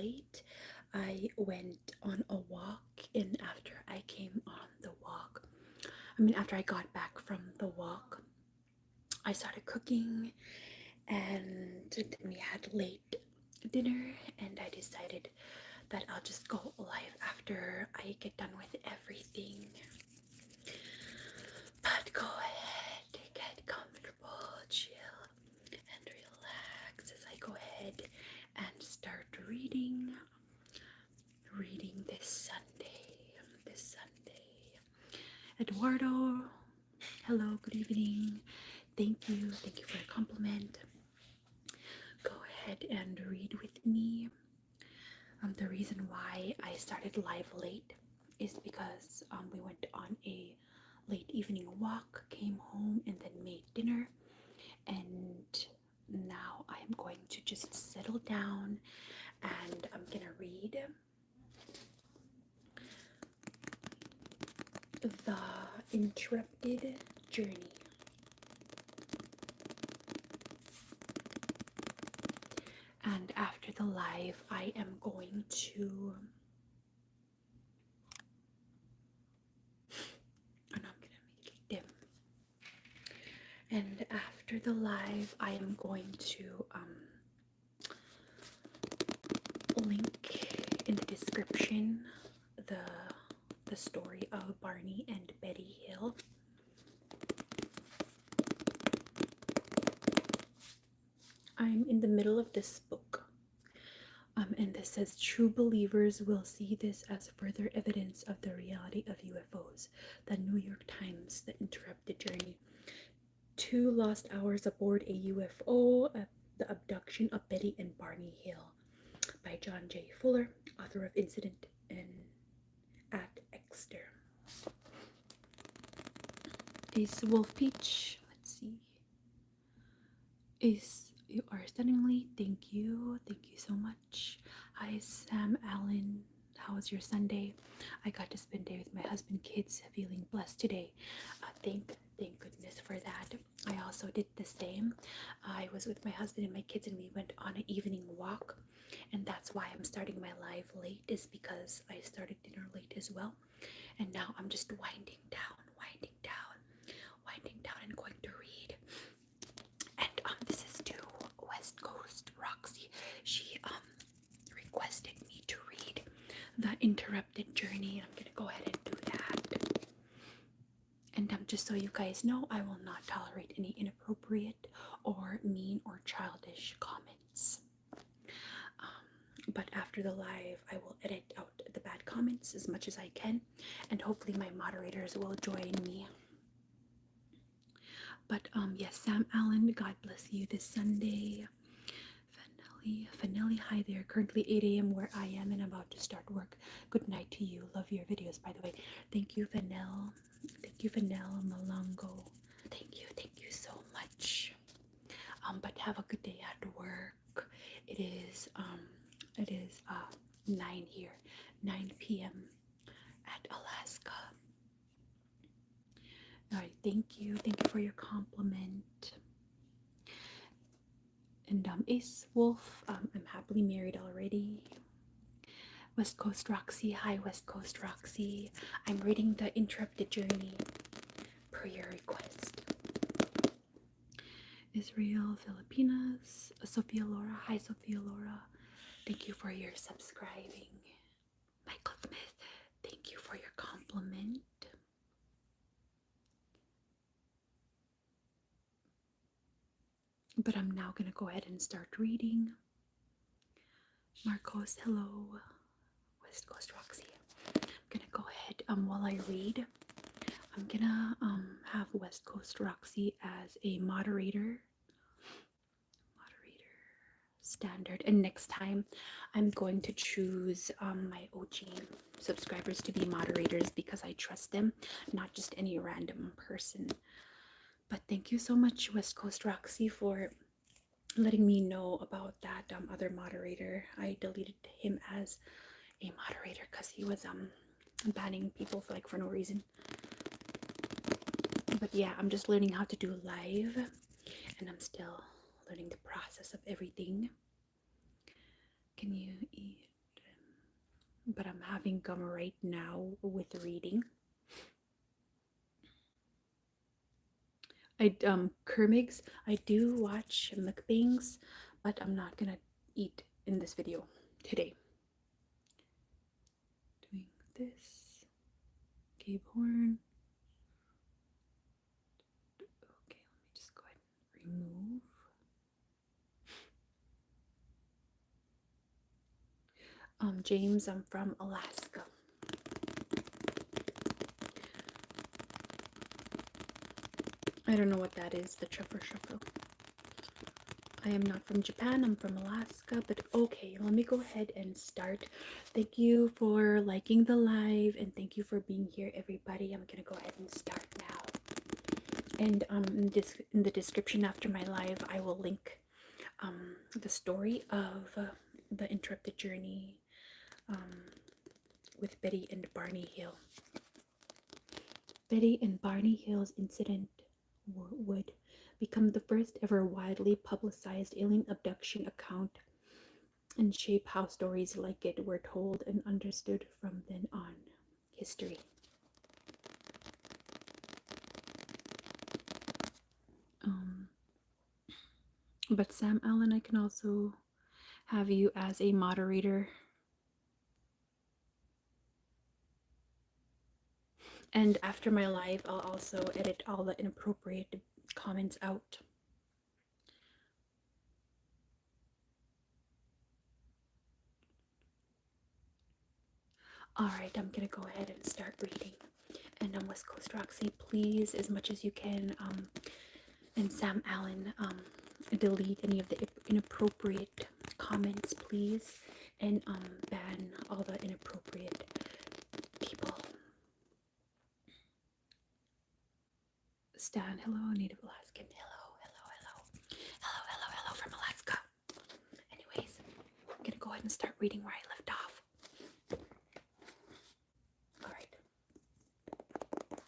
late. I went on a walk, and after I came on the walk, after I got back from the walk, I started cooking, and then we had late dinner, and I decided that I'll just go live after I get done with everything. But go ahead, get comfortable, chill, and relax as I go ahead and start reading this Sunday. Eduardo, hello, good evening. Thank you for your compliment. Go ahead and read with me. The reason why I started live late is because we went on a late evening walk, came home, and then made dinner. And now I'm going to just settle down and I'm gonna read The Interrupted Journey. And after the live, I am going to I'm gonna make it dim. And after the live, I am going to link in the description the story of Barney and Betty Hill. I'm in the middle of this book, and this says, true believers will see this as further evidence of the reality of UFOs. The New York Times, The Interrupted Journey. 2 lost hours aboard a UFO, the abduction of Betty and Barney Hill, by John J. Fuller, author of Incident at Exeter. Is Wolf Peach, let's see, you are stunningly, thank you so much. Hi Sam Allen, how was your Sunday? I got to spend day with my husband, kids, feeling blessed today. Thank goodness for that. I also did the same. I was with my husband and my kids, and we went on an evening walk, and that's why I'm starting my live late, is because I started dinner late as well. And now I'm just winding down and going to read. And this is to West Coast Roxy. She requested me to read The Interrupted Journey, and I'm gonna go ahead and do that. And just so you guys know, I will not tolerate any inappropriate or mean or childish comments. But after the live, I will edit out the bad comments as much as I can, and hopefully my moderators will join me. But yes, Sam Allen, God bless you this Sunday. Fanelli, hi there. Currently 8 a.m. where I am, and I'm about to start work. Good night to you. Love your videos, by the way. Thank you, Fanel. Malongo. Thank you so much. But have a good day at work. It is 9 here, 9 p.m. at Alaska. All right, thank you for your compliment. And Ace Wolf, I'm happily married already. West Coast Roxy, hi West Coast Roxy. I'm reading The Interrupted Journey per your request. Israel, Filipinas, Sophia Laura, hi Sophia Laura. Thank you for your subscribing. Michael Smith, thank you for your compliment. But I'm now going to go ahead and start reading. Marcos, hello. West Coast Roxy. I'm going to go ahead, while I read, I'm going to have West Coast Roxy as a moderator. Standard. And next time, I'm going to choose my OG subscribers to be moderators because I trust them, not just any random person. But thank you so much, West Coast Roxy, for letting me know about that other moderator. I deleted him as a moderator because he was banning people for no reason. But yeah, I'm just learning how to do live, and I'm still learning the process of everything. Can you eat but I'm having gum right now with reading. Kermigs, I do watch mukbangs, but I'm not gonna eat in this video today. Doing this. Cave horn. Okay, let me just go ahead and remove. James, I'm from Alaska. I don't know what that is, the truffle shuffle. I am not from Japan, I'm from Alaska, but okay, let me go ahead and start. Thank you for liking the live and thank you for being here, everybody. I'm gonna go ahead and start now. And in the description after my live, I will link the story of the interrupted journey with Betty and Barney Hill. Betty and Barney Hill's incident would become the first ever widely publicized alien abduction account and shape how stories like it were told and understood from then on. History. But Sam Allen, I can also have you as a moderator. And after my live, I'll also edit all the inappropriate comments out. Alright, I'm gonna go ahead and start reading. And West Coast Roxy, please, as much as you can, and Sam Allen, delete any of the inappropriate comments, please, and ban all the inappropriate people. Stan, hello. Native Alaskan, hello from Alaska. Anyways, I'm gonna go ahead and start reading where I left off. Alright.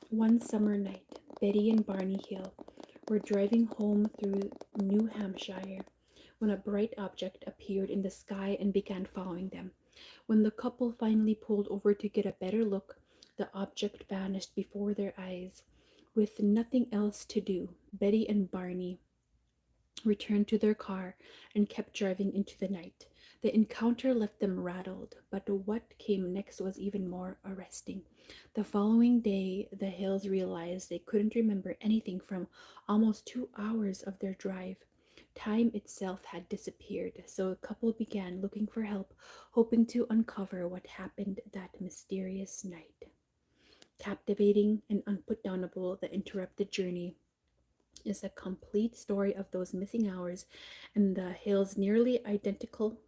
One summer night, Betty and Barney Hill were driving home through New Hampshire when a bright object appeared in the sky and began following them. When the couple finally pulled over to get a better look, the object vanished before their eyes. With nothing else to do, Betty and Barney returned to their car and kept driving into the night. The encounter left them rattled, but what came next was even more arresting. The following day, the Hills realized they couldn't remember anything from almost 2 hours of their drive. Time itself had disappeared, so the couple began looking for help, hoping to uncover what happened that mysterious night. Captivating and unputdownable, the interrupted journey is a complete story of those missing hours and the Hills' nearly identical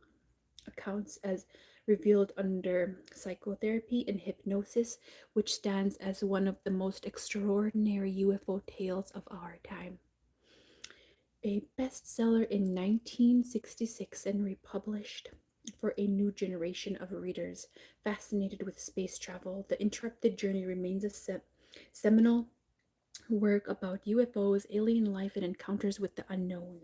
accounts as revealed under psychotherapy and hypnosis, which stands as one of the most extraordinary UFO tales of our time. A bestseller in 1966 and republished for a new generation of readers fascinated with space travel, The Interrupted Journey remains a seminal work about UFOs, alien life, and encounters with the unknown.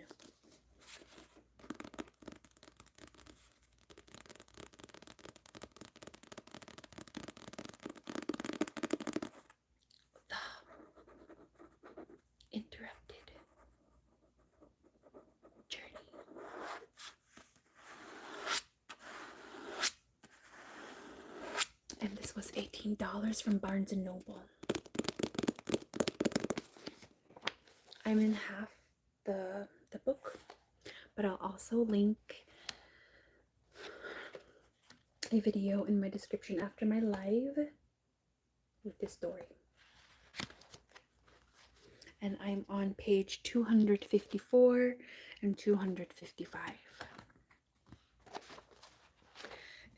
The Interrupted Journey. And this was $18 from Barnes & Noble. I'm in half the book, but I'll also link a video in my description after my live with this story. And I'm on page 254 and 255.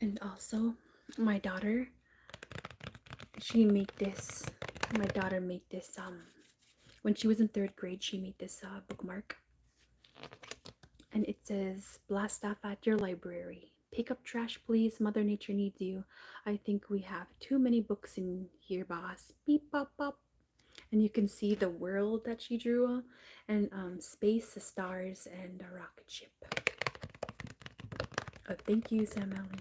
And also, my daughter, my daughter made this, when she was in 3rd grade, she made this bookmark. And it says, blast off at your library. Pick up trash, please. Mother Nature needs you. I think we have too many books in here, boss. Beep, bop, bop. And you can see the world that she drew, and space, the stars, and a rocket ship. Oh, thank you, Sam Allen.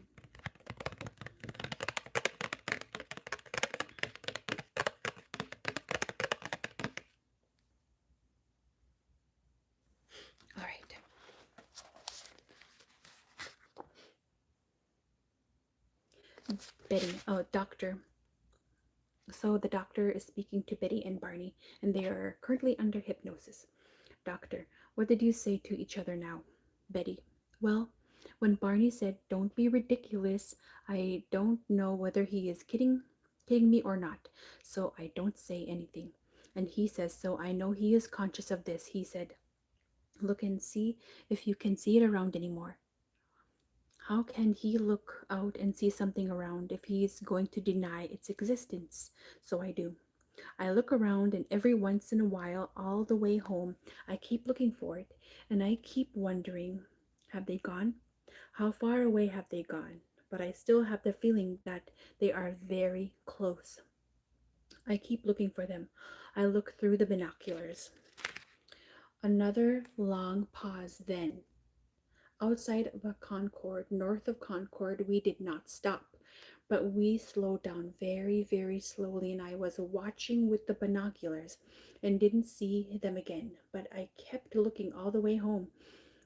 Betty, oh, doctor. So the doctor is speaking to Betty and Barney, and they are currently under hypnosis. Doctor, what did you say to each other now? Betty, well, when Barney said, "Don't be ridiculous," I don't know whether he is kidding me or not, so I don't say anything. And he says, so I know he is conscious of this. He said, "Look and see if you can see it around anymore." How can he look out and see something around if he is going to deny its existence? So I do. I look around, and every once in a while, all the way home, I keep looking for it, and I keep wondering, have they gone? How far away have they gone? But I still have the feeling that they are very close. I keep looking for them. I look through the binoculars. Another long pause then. Outside of a Concord, north of Concord, we did not stop, but we slowed down very, very slowly, and I was watching with the binoculars and didn't see them again. But I kept looking all the way home.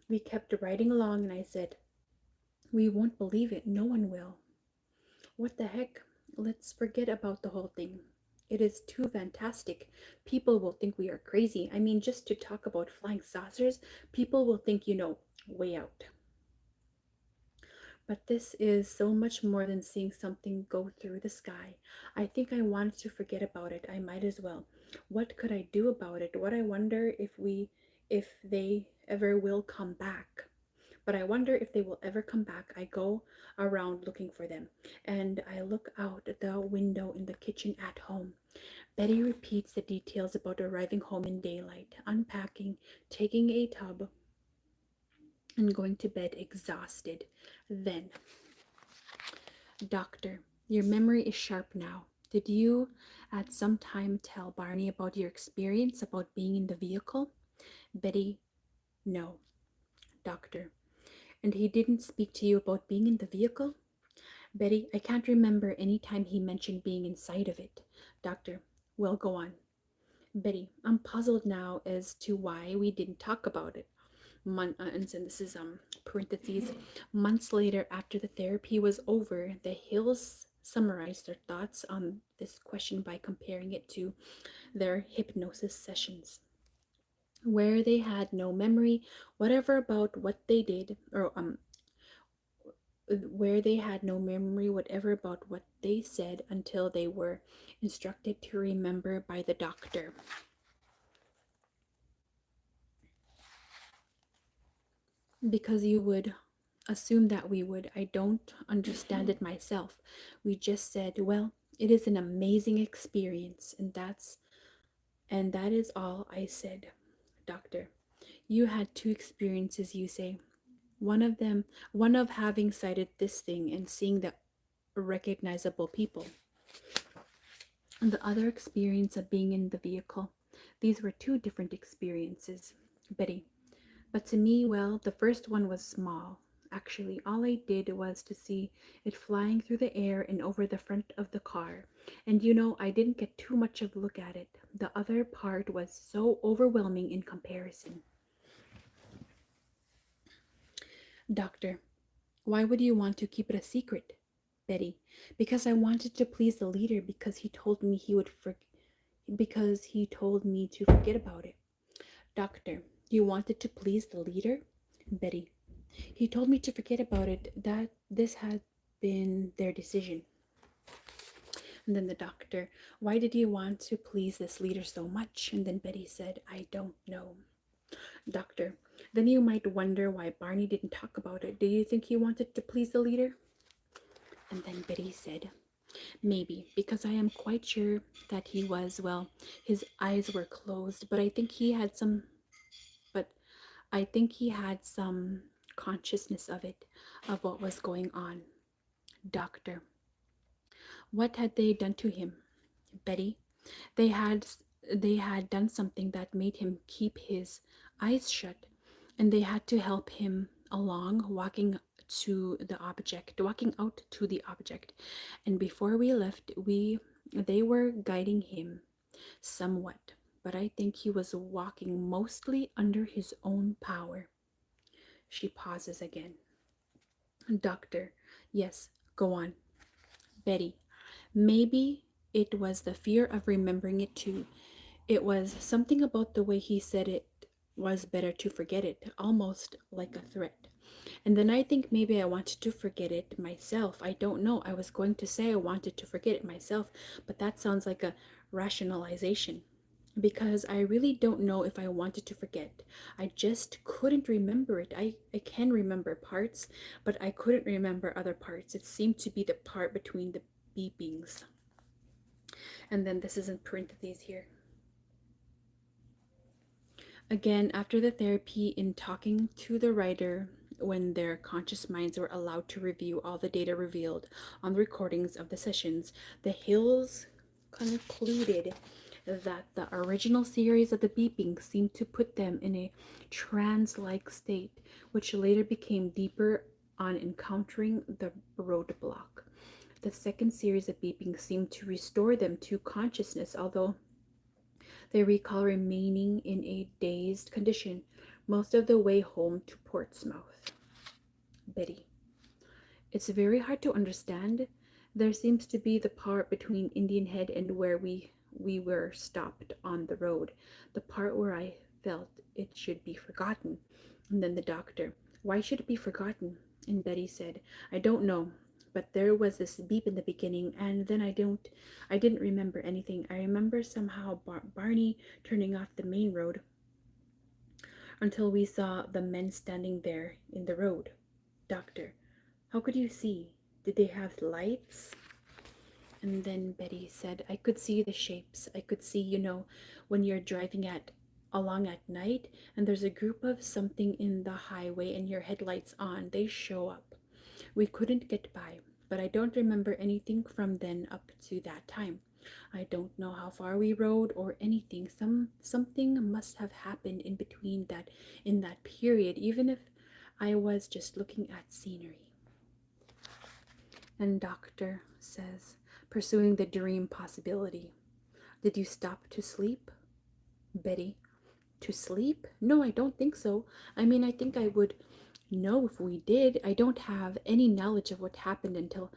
We kept riding along, and I said, "We won't believe it. No one will. What the heck? Let's forget about the whole thing. It is too fantastic. People will think we are crazy. I mean, just to talk about flying saucers, people will think, way out. But this is so much more than seeing something go through the sky. I think I wanted to forget about it. I might as well. What could I do about it? What I wonder if they ever will come back. But I wonder if they will ever come back. I go around looking for them, and I look out the window in the kitchen at home. Betty repeats the details about arriving home in daylight, unpacking, taking a tub, and going to bed exhausted. Then, "Doctor, your memory is sharp now. Did you at some time tell Barney about your experience about being in the vehicle?" Betty, no. Doctor, and he didn't speak to you about being in the vehicle? Betty, I can't remember any time he mentioned being inside of it. Doctor, well, go on. Betty, I'm puzzled now as to why we didn't talk about it. And so this is parentheses. Months later, after the therapy was over, the Hills summarized their thoughts on this question by comparing it to their hypnosis sessions, where they had no memory whatever about what they did, or where they had no memory whatever about what they said until they were instructed to remember by the doctor. Because you would assume that we would. I don't understand it myself. We just said, well, it is an amazing experience, and that is all I said. Doctor, you had two experiences, you say. One of having sighted this thing and seeing the recognizable people, and the other experience of being in the vehicle. These were two different experiences. Betty, but to me, well, the first one was small. Actually, all I did was to see it flying through the air and over the front of the car. And I didn't get too much of a look at it. The other part was so overwhelming in comparison. Doctor, why would you want to keep it a secret? Betty, because I wanted to please the leader because he told me to forget about it. Doctor, you wanted to please the leader? Betty, he told me to forget about it, that this had been their decision. And then the doctor, why did you want to please this leader so much? And then Betty said, I don't know. Doctor, then you might wonder why Barney didn't talk about it. Do you think he wanted to please the leader? And then Betty said, maybe, because I am quite sure that he was, well, his eyes were closed, but but I think he had some consciousness of it, of what was going on. Doctor, what had they done to him? Betty, they had they had done something that made him keep his eyes shut, and they had to help him along, walking out to the object. And before we left, they were guiding him somewhat, but I think he was walking mostly under his own power. She pauses again. Doctor, yes, go on. Betty, maybe it was the fear of remembering it too. It was something about the way he said it was better to forget it, almost like a threat. And then I think maybe I wanted to forget it myself. I don't know. I was going to say I wanted to forget it myself, but that sounds like a rationalization because I really don't know if I wanted to forget. I just couldn't remember it. I can remember parts, but I couldn't remember other parts. It seemed to be the part between the beepings. And then this is in parentheses here. Again, after the therapy, in talking to the writer, when their conscious minds were allowed to review all the data revealed on the recordings of the sessions, the Hills concluded that the original series of the beeping seemed to put them in a trance-like state, which later became deeper on encountering the roadblock. The second series of beeping seemed to restore them to consciousness, although they recall remaining in a dazed condition most of the way home to Portsmouth. Betty. It's very hard to understand. There seems to be the part between Indian Head and where we were stopped on the road, the part where I felt it should be forgotten. And then the doctor, why should it be forgotten? And Betty said, I don't know, but there was this beep in the beginning, and then I didn't remember anything. I remember somehow Barney turning off the main road until we saw the men standing there in the road. Doctor, how could you see? Did they have lights? And then Betty said, I could see the shapes. I could see, when you're driving along at night and there's a group of something in the highway and your headlights on, they show up. We couldn't get by, but I don't remember anything from then up to that time. I don't know how far we rode or anything. Something must have happened in between that in that period, even if I was just looking at scenery. And doctor says, pursuing the dream possibility. Did you stop to sleep? Betty, to sleep? No, I don't think so. I mean, I think I would know if we did. I don't have any knowledge of what happened until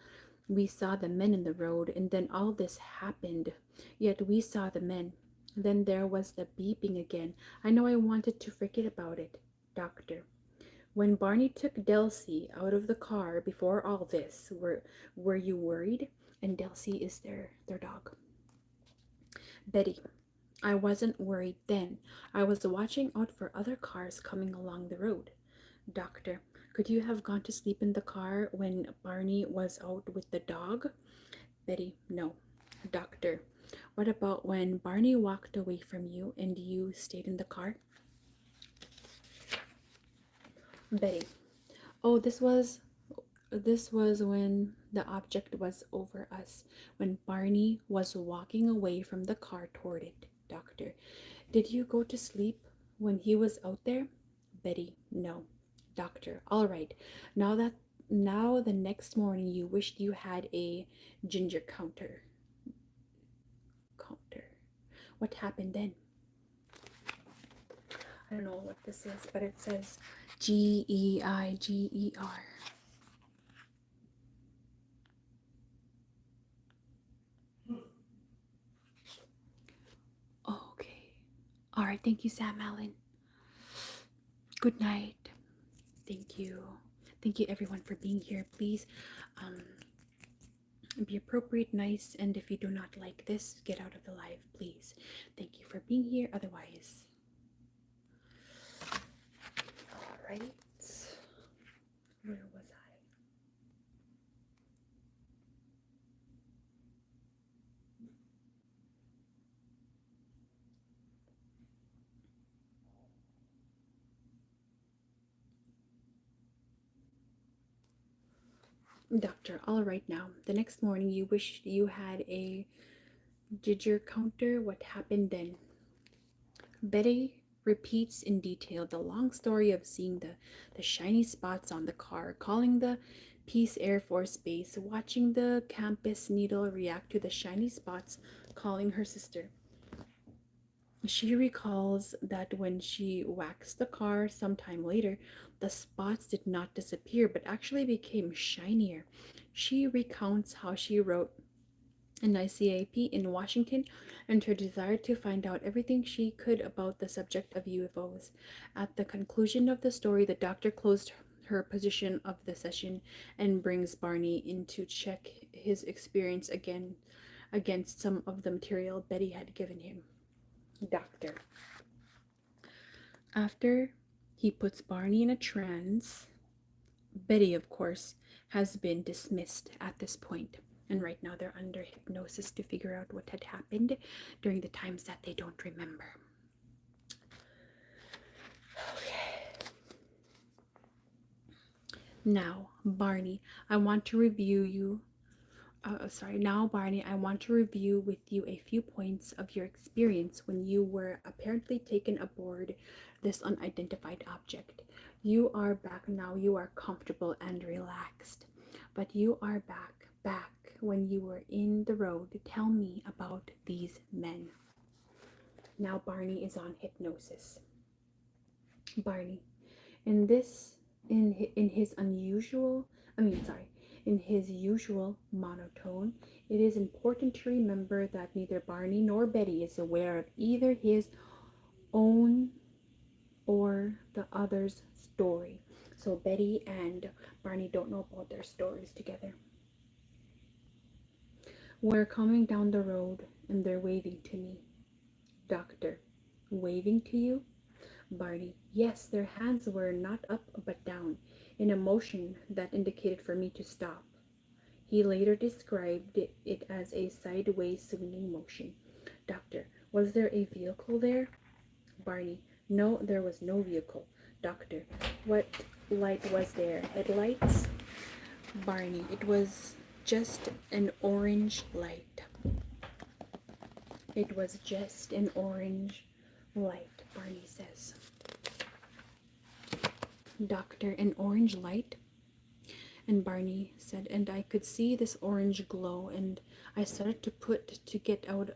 we saw the men in the road, and then all this happened. Yet we saw the men. Then there was the beeping again. I know I wanted to forget about it. Doctor, when Barney took Delcy out of the car before all this, were you worried? And Delcy is their dog. Betty, I wasn't worried then. I was watching out for other cars coming along the road. Doctor, could you have gone to sleep in the car when Barney was out with the dog? Betty, no. Doctor, what about when Barney walked away from you and you stayed in the car? Betty, oh, this was when the object was over us, when Barney was walking away from the car toward it. Doctor, did you go to sleep when he was out there? Betty, no. Doctor, all right. Now the next morning you wished you had a ginger counter. What happened then? I don't know what this is, but it says Geiger. Okay. All right. Thank you, Sam Allen. Good night. Thank you. Thank you, everyone, for being here. Please be appropriate, nice, and if you do not like this, get out of the live, please. Thank you for being here. Otherwise, all right. Where was I? Doctor, all right now. The next morning you wished you had a ginger counter. What happened then? Betty repeats in detail the long story of seeing the shiny spots on the car, calling the Peace Air Force Base, watching the campus needle react to the shiny spots, calling her sister. She recalls that when she waxed the car sometime later, the spots did not disappear but actually became shinier. She recounts how she wrote an ICAP in Washington and her desire to find out everything she could about the subject of UFOs. At the conclusion of the story, the doctor closed her position of the session and brings Barney in to check his experience again against some of the material Betty had given him. Doctor. After he puts Barney in a trance, Betty, of course, has been dismissed at this point. And right now they're under hypnosis to figure out what had happened during the times that they don't remember. Okay. Now, Barney, I want to review you. Now, Barney, I want to review with you a few points of your experience when you were apparently taken aboard this unidentified object. You are back now. You are comfortable and relaxed. But you are back when you were in the road. Tell me about these men. Now Barney is on hypnosis. Barney, in his usual monotone, it is important to remember that neither Barney nor Betty is aware of either his own or the other's story. So Betty and Barney don't know about their stories together. We're coming down the road and they're waving to me. Doctor, waving to you? Barney, yes, their hands were not up but down, in a motion that indicated for me to stop. He later described it as a sideways swinging motion. Doctor, was there a vehicle there? Barney, no, there was no vehicle. Doctor, what light was there? Headlights? Barney, it was just an orange light. It was just an orange light, Barney says. Doctor, an orange light? And Barney said, and I could see this orange glow, and I started to get out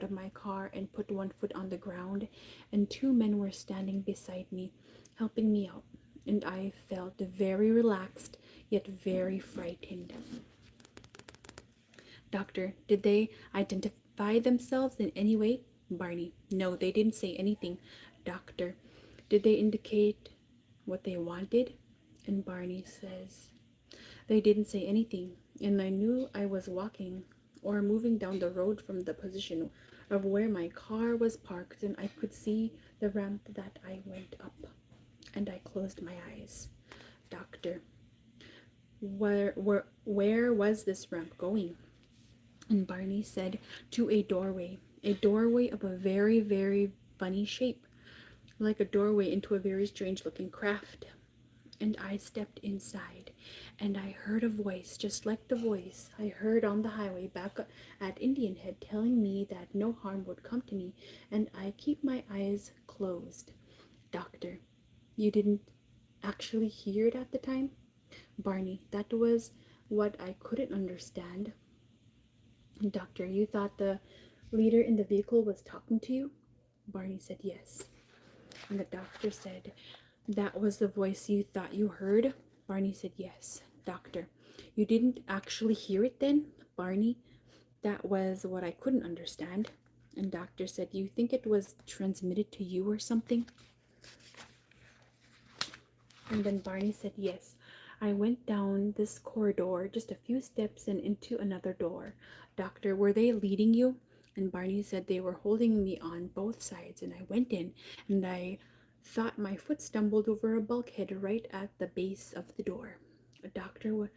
of my car and put one foot on the ground, and two men were standing beside me, helping me out, and I felt very relaxed, yet very frightened. Doctor, did they identify themselves in any way? Barney, no, they didn't say anything. Doctor, did they indicate what they wanted? And Barney says, they didn't say anything, and I knew I was walking or moving down the road from the position of where my car was parked, and I could see the ramp that I went up, and I closed my eyes. Doctor, where was this ramp going? And Barney said, to a doorway of a very, very funny shape, like a doorway into a very strange looking craft. And I stepped inside, and I heard a voice just like the voice I heard on the highway back at Indian Head, telling me that no harm would come to me, and I keep my eyes closed. Doctor, you didn't actually hear it at the time? Barney, that was what I couldn't understand. Doctor, you thought the leader in the vehicle was talking to you? Barney said yes. And the doctor said, that was the voice you thought you heard? Barney said yes. Doctor, you didn't actually hear it then? Barney, that was what I couldn't understand. And doctor said, you think it was transmitted to you or something? And then Barney said, yes. I went down this corridor just a few steps and into another door. Doctor, were they leading you? And Barney said they were holding me on both sides, and I went in, and I thought my foot stumbled over a bulkhead right at the base of the door. Doctor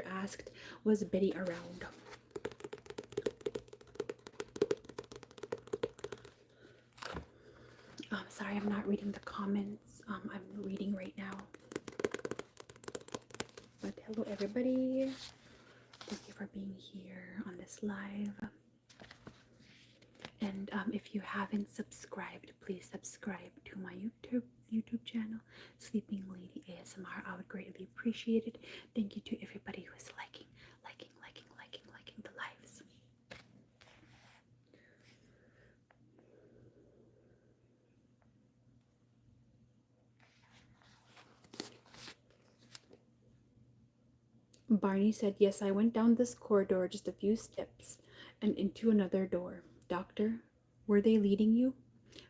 asked, was Betty around? Sorry, I'm not reading the comments. I'm reading right now. But hello, everybody. Thank you for being here on this live. And if you haven't subscribed, please subscribe to my YouTube channel, Sleeping Lady ASMR. I would greatly appreciate it. Thank you to everybody who is liking the lives. Barney said, yes, I went down this corridor just a few steps and into another door. Doctor, were they leading you?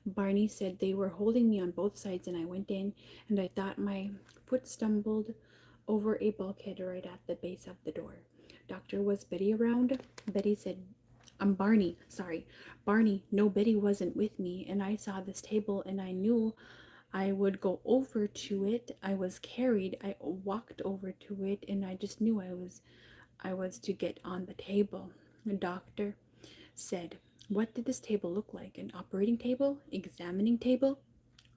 Barney said they were holding me on both sides, and I went in, and I thought my foot stumbled over a bulkhead right at the base of the door. Doctor, was Betty around? Betty said, I'm Barney. Sorry. Barney, no, Betty wasn't with me, and I saw this table, and I knew I would go over to it. I was carried. I walked over to it, and I just knew I was to get on the table. The doctor said, what did this table look like? An operating table? Examining table?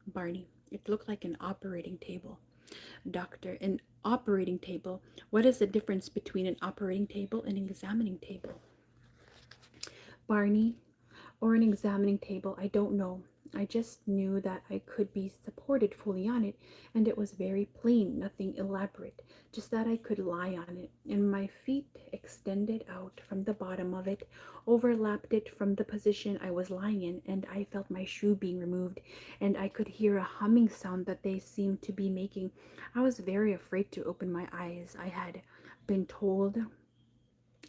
Barney, it looked like an operating table. Doctor, an operating table? What is the difference between an operating table and an examining table? Barney, or an examining table, I don't know. I just knew that I could be supported fully on it, and it was very plain, nothing elaborate, just that I could lie on it, and my feet extended out from the bottom of it, overlapped it from the position I was lying in, and I felt my shoe being removed, and I could hear a humming sound that they seemed to be making. I was very afraid to open my eyes. I had been told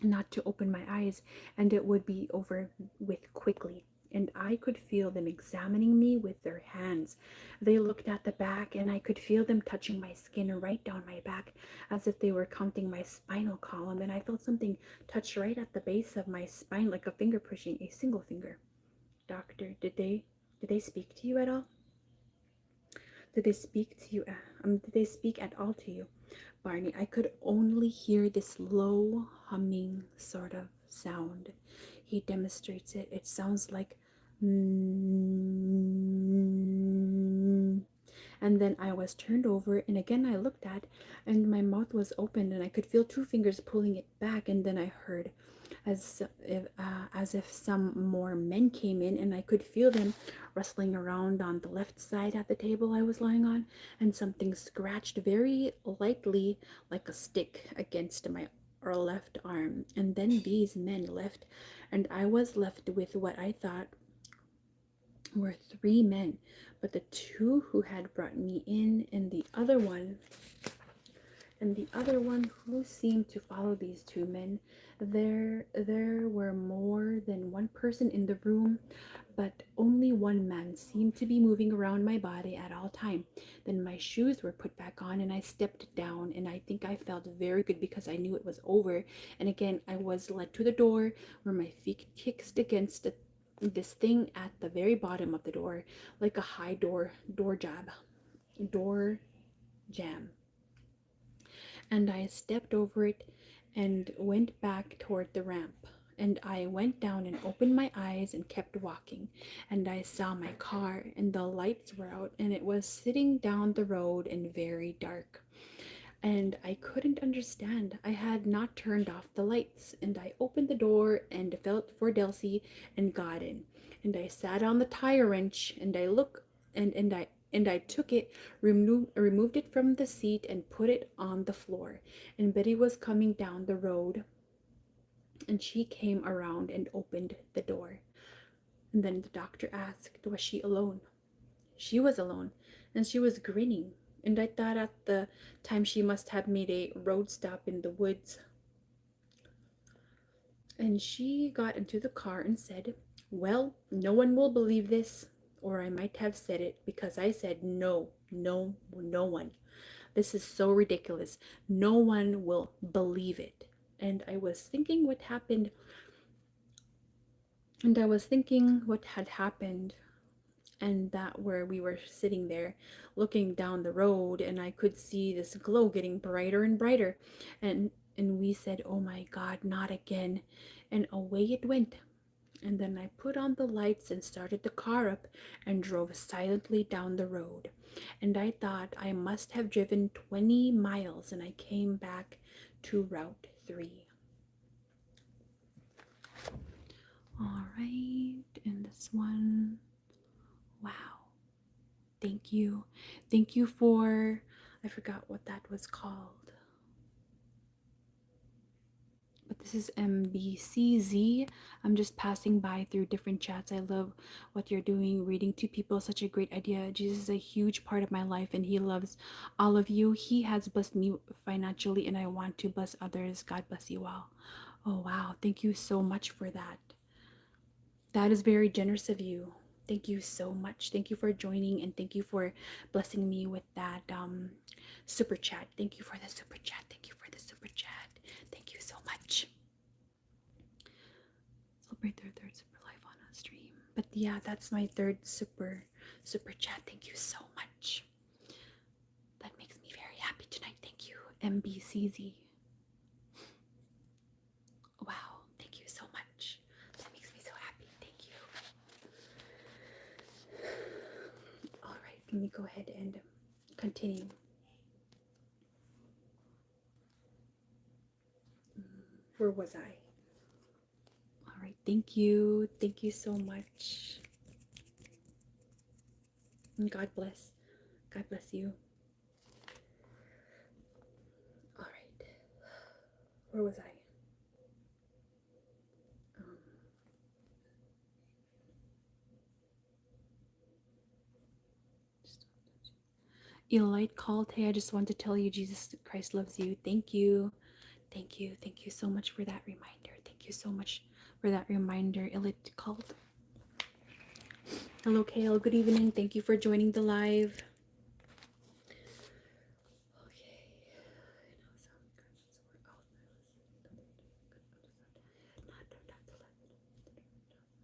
not to open my eyes, and it would be over with quickly. And I could feel them examining me with their hands. They looked at the back, and I could feel them touching my skin right down my back, as if they were counting my spinal column. And I felt something touch right at the base of my spine, like a finger pushing a single finger. Doctor, did they speak to you at all? Did they speak to you? Did they speak at all to you? Barney, I could only hear this low humming sort of sound. He demonstrates it. It sounds like mm, and then I was turned over, and again I looked at, and my mouth was open, and I could feel two fingers pulling it back, and then I heard as if some more men came in, and I could feel them rustling around on the left side at the table I was lying on, and something scratched very lightly like a stick against my or left arm, and then these men left, and I was left with what I thought were three men, but the two who had brought me in, and the other one who seemed to follow these two men. There were more than one person in the room, but only one man seemed to be moving around my body at all time. Then my shoes were put back on, and I stepped down, and I think I felt very good because I knew it was over. And again, I was led to the door, where my feet kicked against this thing at the very bottom of the door, like a high door jam. And I stepped over it and went back toward the ramp. And I went down and opened my eyes and kept walking. And I saw my car, and the lights were out, and it was sitting down the road and very dark. And I couldn't understand. I had not turned off the lights, and I opened the door and felt for Delcy and got in. And I sat on the tire wrench, and I looked, and I took it, removed it from the seat, and put it on the floor. And Betty was coming down the road, and she came around and opened the door. And then the doctor asked, was she alone? She was alone, and she was grinning, and I thought at the time she must have made a road stop in the woods. And she got into the car and said, well, no one will believe this, or I might have said it, because I said no, no, no one. This is so ridiculous. No one will believe it. And I was thinking what happened, and I was thinking what had happened, and that where we were sitting there looking down the road, and I could see this glow getting brighter and brighter, and we said, oh my God, not again. And away it went. And then I put on the lights and started the car up and drove silently down the road. And I thought I must have driven 20 miles, and I came back to Route 3. All right, and this one, wow. Thank you. Thank you I forgot what that was called. But This is MBCZ. I'm just passing by through different chats. I love what you're doing. Reading to people is such a great idea. Jesus is a huge part of my life and he loves all of you. He has blessed me financially and I want to bless others. God bless you all. Oh, wow. Thank you so much for that. That is very generous of you. Thank you so much. Thank you for joining and thank you for blessing me with that super chat. Thank you for the super chat. Thank you for the super chat. Thank you so much. Celebrate their third super live on a stream. But yeah, that's my third super chat. Thank you so much. That makes me very happy tonight. Thank you, MBCZ. Wow, thank you so much. That makes me so happy. Thank you. All right, let me go ahead and continue. Where was I? All right, thank you. Thank you so much. And God bless. God bless you. All right. Where was I? Elite called. Hey, I just want to tell you Jesus Christ loves you. Thank you. Thank you. Thank you so much for that reminder. Thank you so much for that reminder. Elite called. Hello, Kale. Good evening. Thank you for joining the live.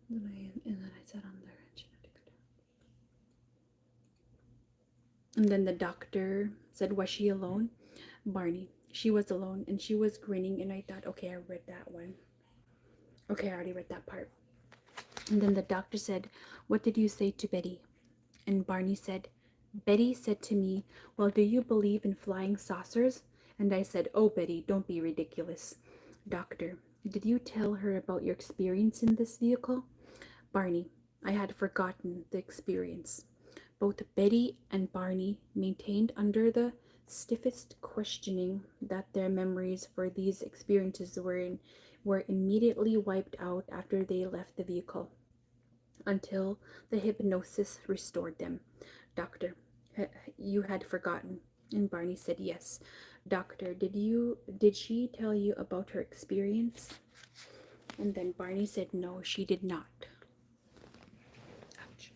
And then I sat on there and then the doctor said, was she alone? Barney. She was alone and she was grinning and I thought, okay, I read that one. Okay, I already read that part. And then the doctor said, what did you say to Betty? And Barney said, Betty said to me, well, do you believe in flying saucers? And I said, oh, Betty, don't be ridiculous. Doctor, did you tell her about your experience in this vehicle? Barney, I had forgotten the experience. Both Betty and Barney maintained under the stiffest questioning that their memories for these experiences were immediately wiped out after they left the vehicle, until the hypnosis restored them. Doctor, you had forgotten. And Barney said, yes. Doctor, did she tell you about her experience? And then Barney said, no, she did not. Ouch.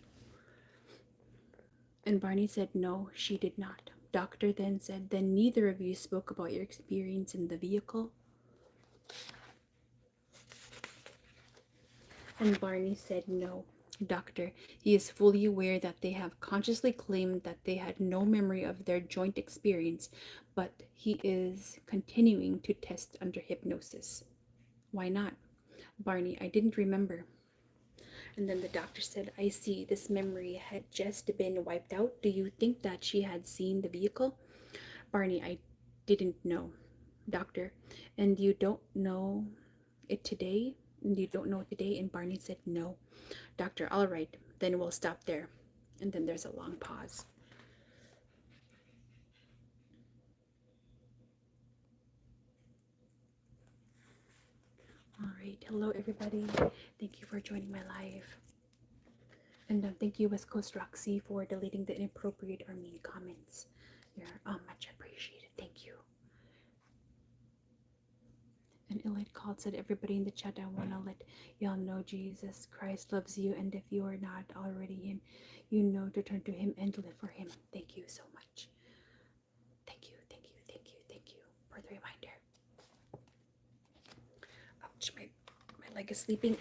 And Barney said, no, she did not. Doctor then said, then neither of you spoke about your experience in the vehicle? And Barney said, no. Doctor, he is fully aware that they have consciously claimed that they had no memory of their joint experience, but he is continuing to test under hypnosis. Why not? Barney, I didn't remember. And then the doctor said, I see, this memory had just been wiped out. Do you think that she had seen the vehicle? Barney, I didn't know. Doctor, and you don't know it today? And you don't know it today? And Barney said, no. Doctor, all right, then we'll stop there. And then there's a long pause. All right, hello everybody. Thank you for joining my live. And thank you, West Coast Roxy, for deleting the inappropriate or mean comments. You're much appreciated. Thank you. And Elite called, said, everybody in the chat, I want to let y'all know Jesus Christ loves you. And if you are not already him, you know to turn to him and live for him. Thank you so much. Thank you, thank you, thank you, thank you for the reminder. Ouch, my leg is sleeping.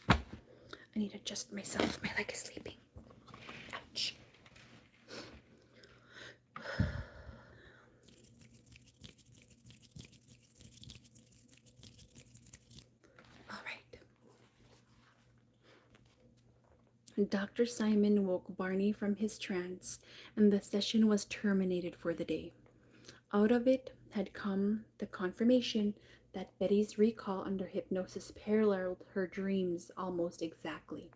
I need to adjust myself. My leg is sleeping. Ouch. All right. Dr. Simon woke Barney from his trance, and the session was terminated for the day. Out of it had come the confirmation that Betty's recall under hypnosis paralleled her dreams almost exactly.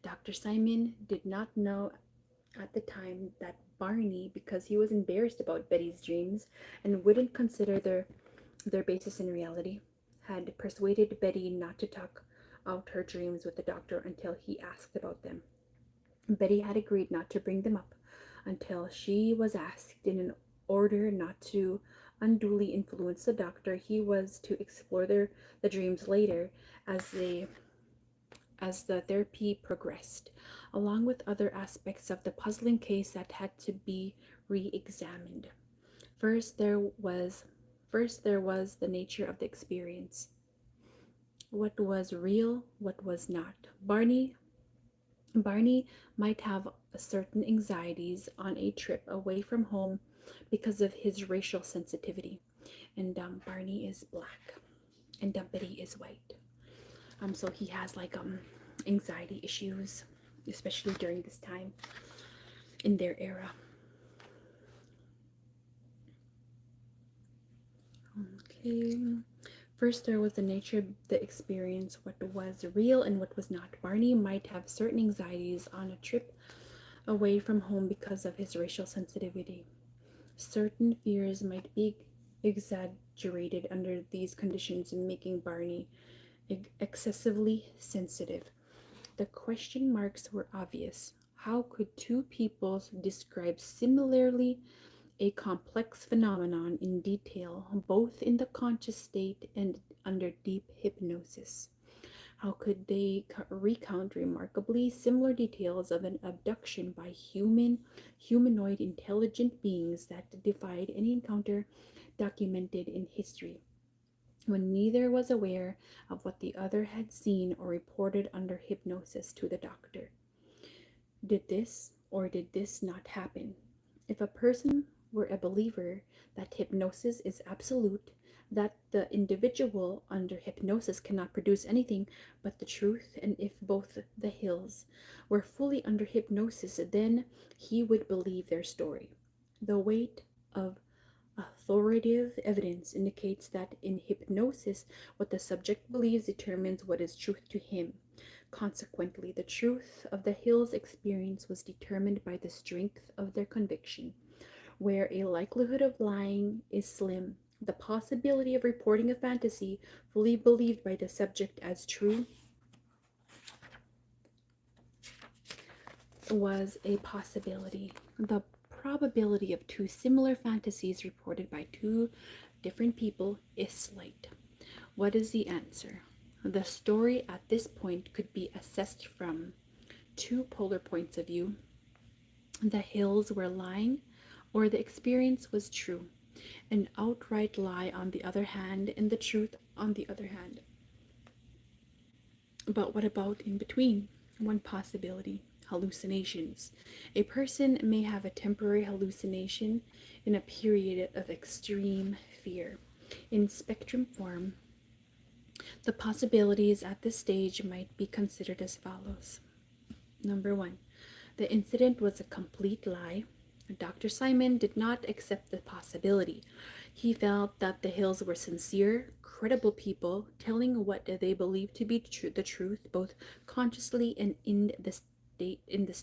Dr. Simon did not know at the time that Barney because he was embarrassed about Betty's dreams and wouldn't consider their basis in reality, had persuaded Betty not to talk out her dreams with the doctor until he asked about them. Betty had agreed not to bring them up until she was asked, in order not to unduly influence the doctor. He was to explore the dreams later as the therapy progressed, along with other aspects of the puzzling case that had to be re-examined. First there was First there was the nature of the experience. What was real, what was not. Barney might have certain anxieties on a trip away from home because of his racial sensitivity. And Barney is black, and Betty is white. So he has like anxiety issues, especially during this time in their era. Okay. First, there was the nature of the experience, what was real and what was not. Barney might have certain anxieties on a trip away from home because of his racial sensitivity. Certain fears might be exaggerated under these conditions, making Barney excessively sensitive. The question marks were obvious. How could two people describe similarly a complex phenomenon in detail, both in the conscious state and under deep hypnosis? How could they recount remarkably similar details of an abduction by humanoid intelligent beings that defied any encounter documented in history, when neither was aware of what the other had seen or reported under hypnosis to the doctor? Did this or did this not happen? If a person were a believer that hypnosis is absolute, that the individual under hypnosis cannot produce anything but the truth, and if both the Hills were fully under hypnosis, then he would believe their story. The weight of authoritative evidence indicates that in hypnosis, what the subject believes determines what is truth to him. Consequently, the truth of the Hills' experience was determined by the strength of their conviction. Where a likelihood of lying is slim, the possibility of reporting a fantasy fully believed by the subject as true was a possibility. The probability of two similar fantasies reported by two different people is slight. What is the answer? The story at this point could be assessed from two polar points of view. The Hills were lying, or the experience was true. An outright lie on the other hand, and the truth on the other hand. But what about in between? One possibility: hallucinations. A person may have a temporary hallucination in a period of extreme fear. In spectrum form, the possibilities at this stage might be considered as follows. Number one, the incident was a complete lie. Dr. Simon did not accept the possibility. He felt that the Hills were sincere, credible people telling what they believed to be the truth, both consciously and in the state, the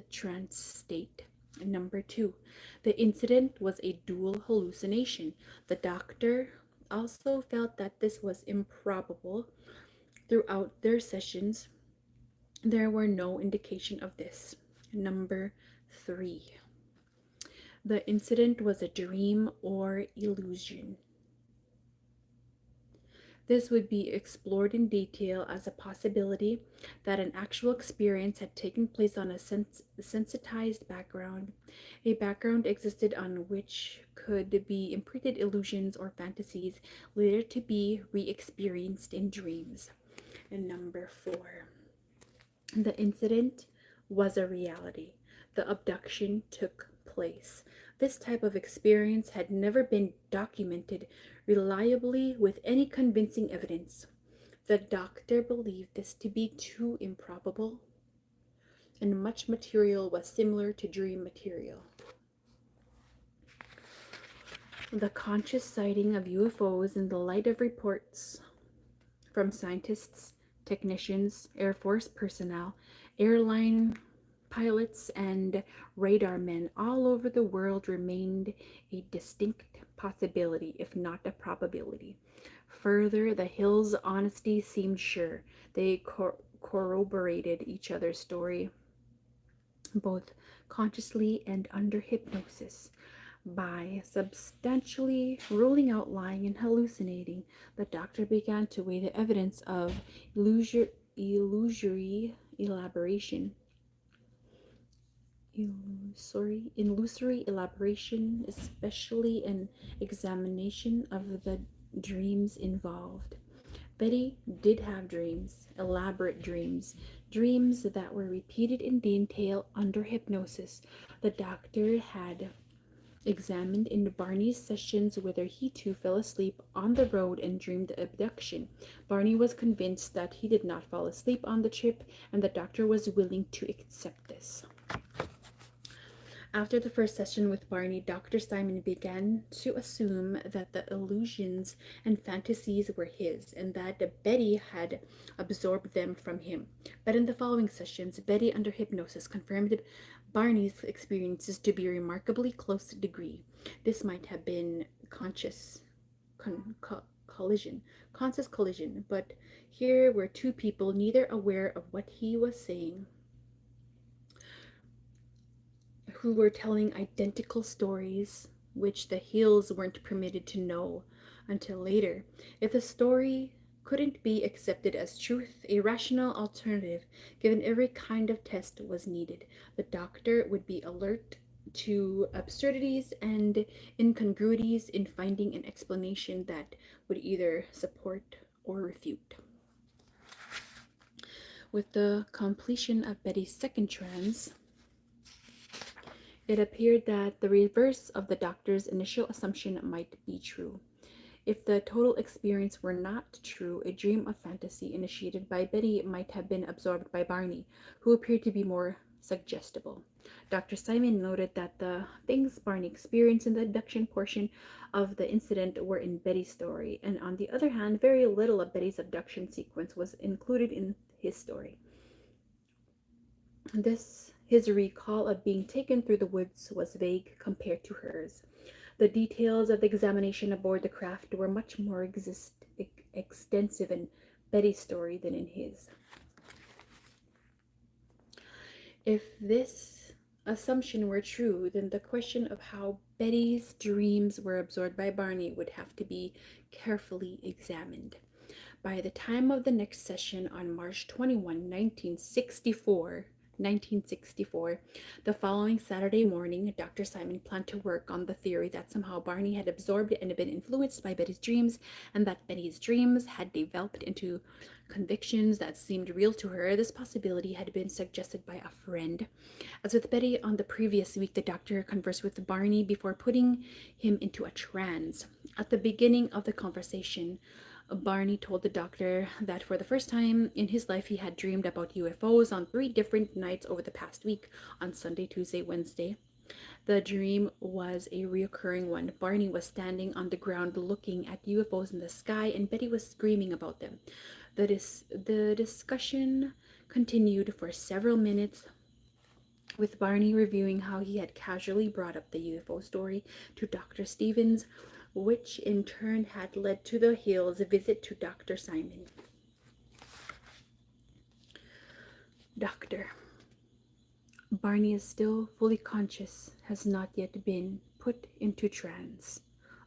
trance state. And number two, the incident was a dual hallucination. The doctor also felt that this was improbable. Throughout their sessions, there were no indication of this. Number three, the incident was a dream or illusion. This would be explored in detail as a possibility that an actual experience had taken place on a sensitized background. A background existed on which could be imprinted illusions or fantasies later to be re-experienced in dreams. And number four, the incident was a reality. The abduction took place. This type of experience had never been documented reliably with any convincing evidence. The doctor believed this to be too improbable, and much material was similar to dream material. The conscious sighting of UFOs in the light of reports from scientists, technicians, Air Force personnel, airline pilots and radar men all over the world remained a distinct possibility, if not a probability. Further, the Hills' honesty seemed sure. They corroborated each other's story, both consciously and under hypnosis. By substantially ruling out lying and hallucinating, the doctor began to weigh the evidence of illusory elaboration illusory elaboration, especially an examination of the dreams involved. Betty did have dreams, elaborate dreams, dreams that were repeated in detail under hypnosis. The doctor had examined in Barney's sessions whether he too fell asleep on the road and dreamed abduction. Barney was convinced that he did not fall asleep on the trip, and the doctor was willing to accept this. After the first session with Barney, Dr. Simon began to assume that the illusions and fantasies were his and that Betty had absorbed them from him. But in the following sessions, Betty, under hypnosis, confirmed Barney's experiences to be remarkably close to degree. This might have been conscious collision, but here were two people neither aware of what he was saying, who were telling identical stories which the Hills weren't permitted to know until later. If the story couldn't be accepted as truth, a rational alternative, given every kind of test, was needed. The doctor would be alert to absurdities and incongruities in finding an explanation that would either support or refute. With the completion of Betty's second trance, it appeared that the reverse of the doctor's initial assumption might be true. If the total experience were not true, a dream of fantasy initiated by Betty might have been absorbed by Barney, who appeared to be more suggestible. Dr. Simon noted that the things Barney experienced in the abduction portion of the incident were in Betty's story, and on the other hand, very little of Betty's abduction sequence was included in his story. His recall of being taken through the woods was vague compared to hers. The details of the examination aboard the craft were much more extensive in Betty's story than in his. If this assumption were true, then the question of how Betty's dreams were absorbed by Barney would have to be carefully examined. By the time of the next session on March 21, 1964, the following Saturday morning, Dr. Simon planned to work on the theory that somehow Barney had absorbed and been influenced by Betty's dreams, and that Betty's dreams had developed into convictions that seemed real to her. This possibility had been suggested by a friend. As with Betty on the previous week, the doctor conversed with Barney before putting him into a trance. At the beginning of the conversation, Barney told the doctor that for the first time in his life he had dreamed about UFOs on 3 different nights over the past week, on Sunday, Tuesday, Wednesday. The dream was a reoccurring one. Barney was standing on the ground looking at UFOs in the sky, and Betty was screaming about them. The discussion continued for several minutes, with Barney reviewing how he had casually brought up the UFO story to Dr. Stevens, which in turn had led to the Hills' visit to Dr. Simon. Doctor, Barney is still fully conscious, has not yet been put into trance.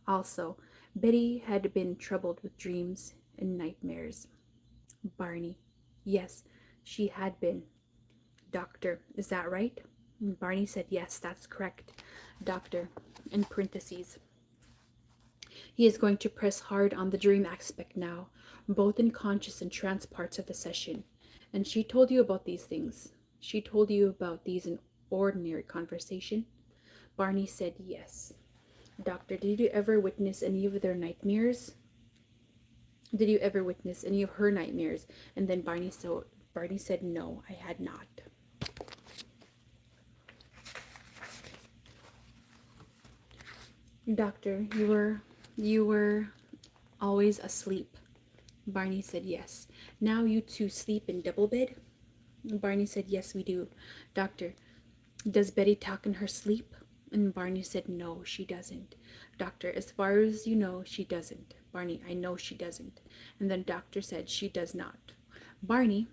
Also, Betty had been troubled with dreams and nightmares. Barney, yes, she had been. Doctor, is that right? Barney said, yes, that's correct. Doctor, in parentheses, he is going to press hard on the dream aspect now, both in conscious and trance parts of the session. And she told you about these things. She told you about these in ordinary conversation. Barney said yes. Doctor, did you ever witness any of their nightmares? Did you ever witness any of her nightmares? And then Barney said, no, I had not. Doctor, you were always asleep. Barney said yes. Now you two sleep in double bed? Barney said, yes, we do. Doctor, does Betty talk in her sleep? And Barney said, no, she doesn't. Doctor, as far as you know, she doesn't. Barney, I know she doesn't. And then doctor said, she does not. Barney,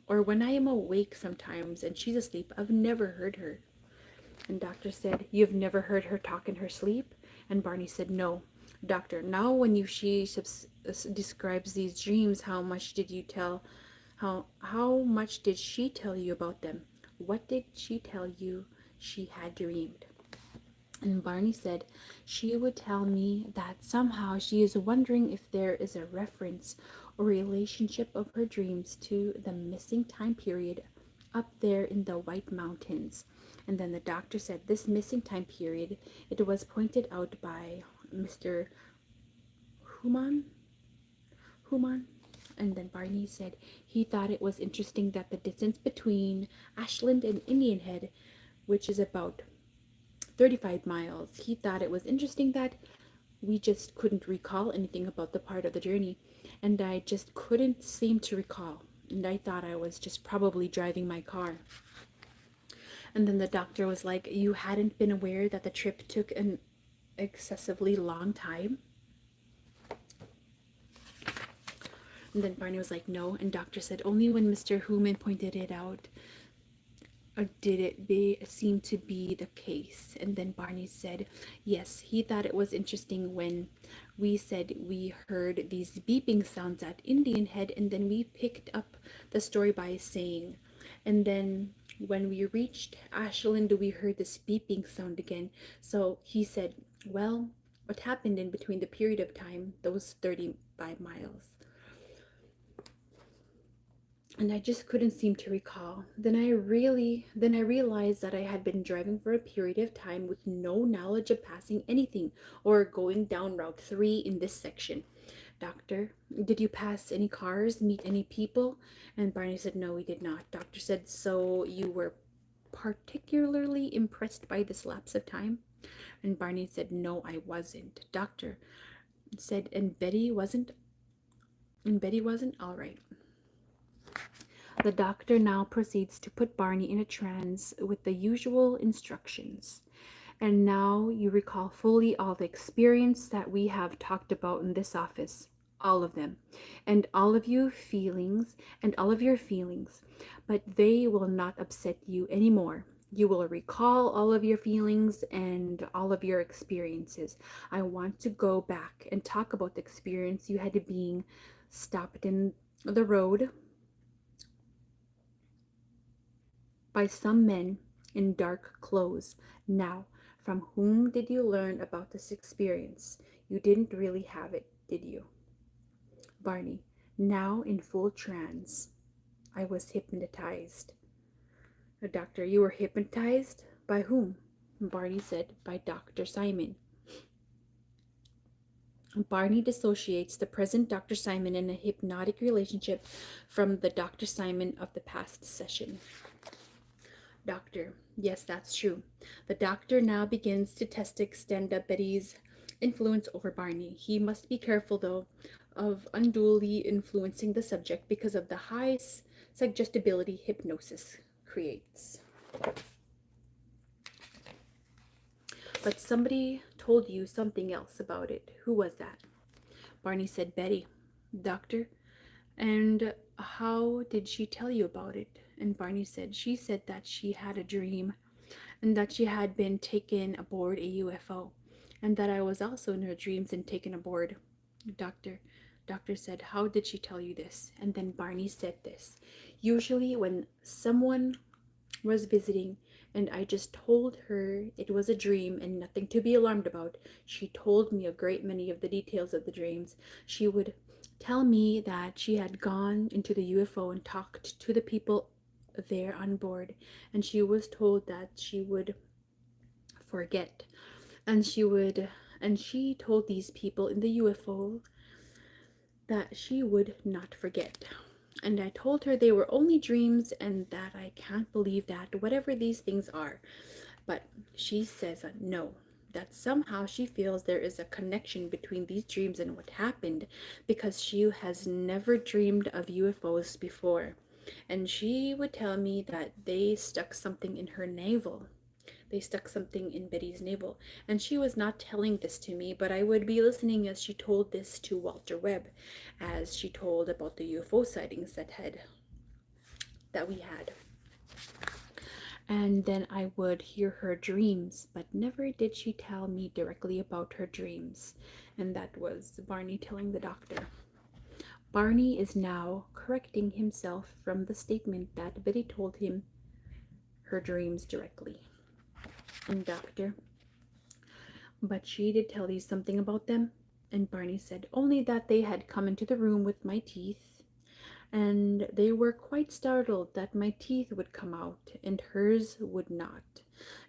or when I am awake sometimes and she's asleep, I've never heard her. And doctor said, you've never heard her talk in her sleep? And Barney said, no. Doctor, now when describes these dreams, how much did you tell how much did she tell you about them? What did she tell you she had dreamed? And Barney said she would tell me that somehow she is wondering if there is a reference or relationship of her dreams to the missing time period up there in the White Mountains. And then the doctor said this missing time period, it was pointed out by Mr. Human. Human. And then Barney said he thought it was interesting that the distance between Ashland and Indian Head, which is about 35 miles, he thought it was interesting that we just couldn't recall anything about the part of the journey. And I just couldn't seem to recall. And I thought I was just probably driving my car. And then the doctor was like, you hadn't been aware that the trip took an excessively long time? And then Barney was like, no. And doctor said, only when Mr. Hooman pointed it out did it seem to be the case. And then Barney said, yes, he thought it was interesting when we said we heard these beeping sounds at Indian Head, and then we picked up the story by saying, and then when we reached Ashland, we heard this beeping sound again. So he said, well, what happened in between the period of time, those 35 miles? And I just couldn't seem to recall. Then I realized that I had been driving for a period of time with no knowledge of passing anything or going down Route 3 in this section. Doctor, did you pass any cars, meet any people? And Barney said, no, we did not. Doctor said, so you were particularly impressed by this lapse of time? And Barney said, no, I wasn't. Doctor said, and Betty wasn't? And Betty wasn't? All right. The doctor now proceeds to put Barney in a trance with the usual instructions. And now you recall fully all the experience that we have talked about in this office. All of them. And all of your feelings. But they will not upset you anymore. You will recall all of your feelings and all of your experiences. I want to go back and talk about the experience you had being stopped in the road by some men in dark clothes. Now, from whom did you learn about this experience? You didn't really have it, did you? Barney, now in full trance. I was hypnotized. The doctor, you were hypnotized? By whom? Barney said, by Dr. Simon. Barney dissociates the present Dr. Simon in a hypnotic relationship from the Dr. Simon of the past session. Doctor, yes, that's true. The doctor now begins to test the extent of Betty's influence over Barney. He must be careful, though, of unduly influencing the subject because of the high suggestibility hypnosis creates. But somebody told you something else about it. Who was that? Barney said, Betty. Doctor, and how did she tell you about it? And Barney said, she said that she had a dream and that she had been taken aboard a UFO and that I was also in her dreams and taken aboard. Doctor said, how did she tell you this? And then Barney said this. Usually when someone was visiting and I just told her it was a dream and nothing to be alarmed about, she told me a great many of the details of the dreams. She would tell me that she had gone into the UFO and talked to the people there on board, and she was told that she would forget, and she told these people in the UFO that she would not forget. And I told her they were only dreams and that I can't believe that, whatever these things are. But she says no, that somehow she feels there is a connection between these dreams and what happened because she has never dreamed of UFOs before. And she would tell me that they stuck something in her navel. They stuck something in Betty's navel. And she was not telling this to me, but I would be listening as she told this to Walter Webb, as she told about the UFO sightings that we had. And then I would hear her dreams, but never did she tell me directly about her dreams. And that was Barney telling the doctor. Barney is now correcting himself from the statement that Betty told him her dreams directly. And doctor, but she did tell you something about them? And Barney said, only that they had come into the room with my teeth, and they were quite startled that my teeth would come out and hers would not.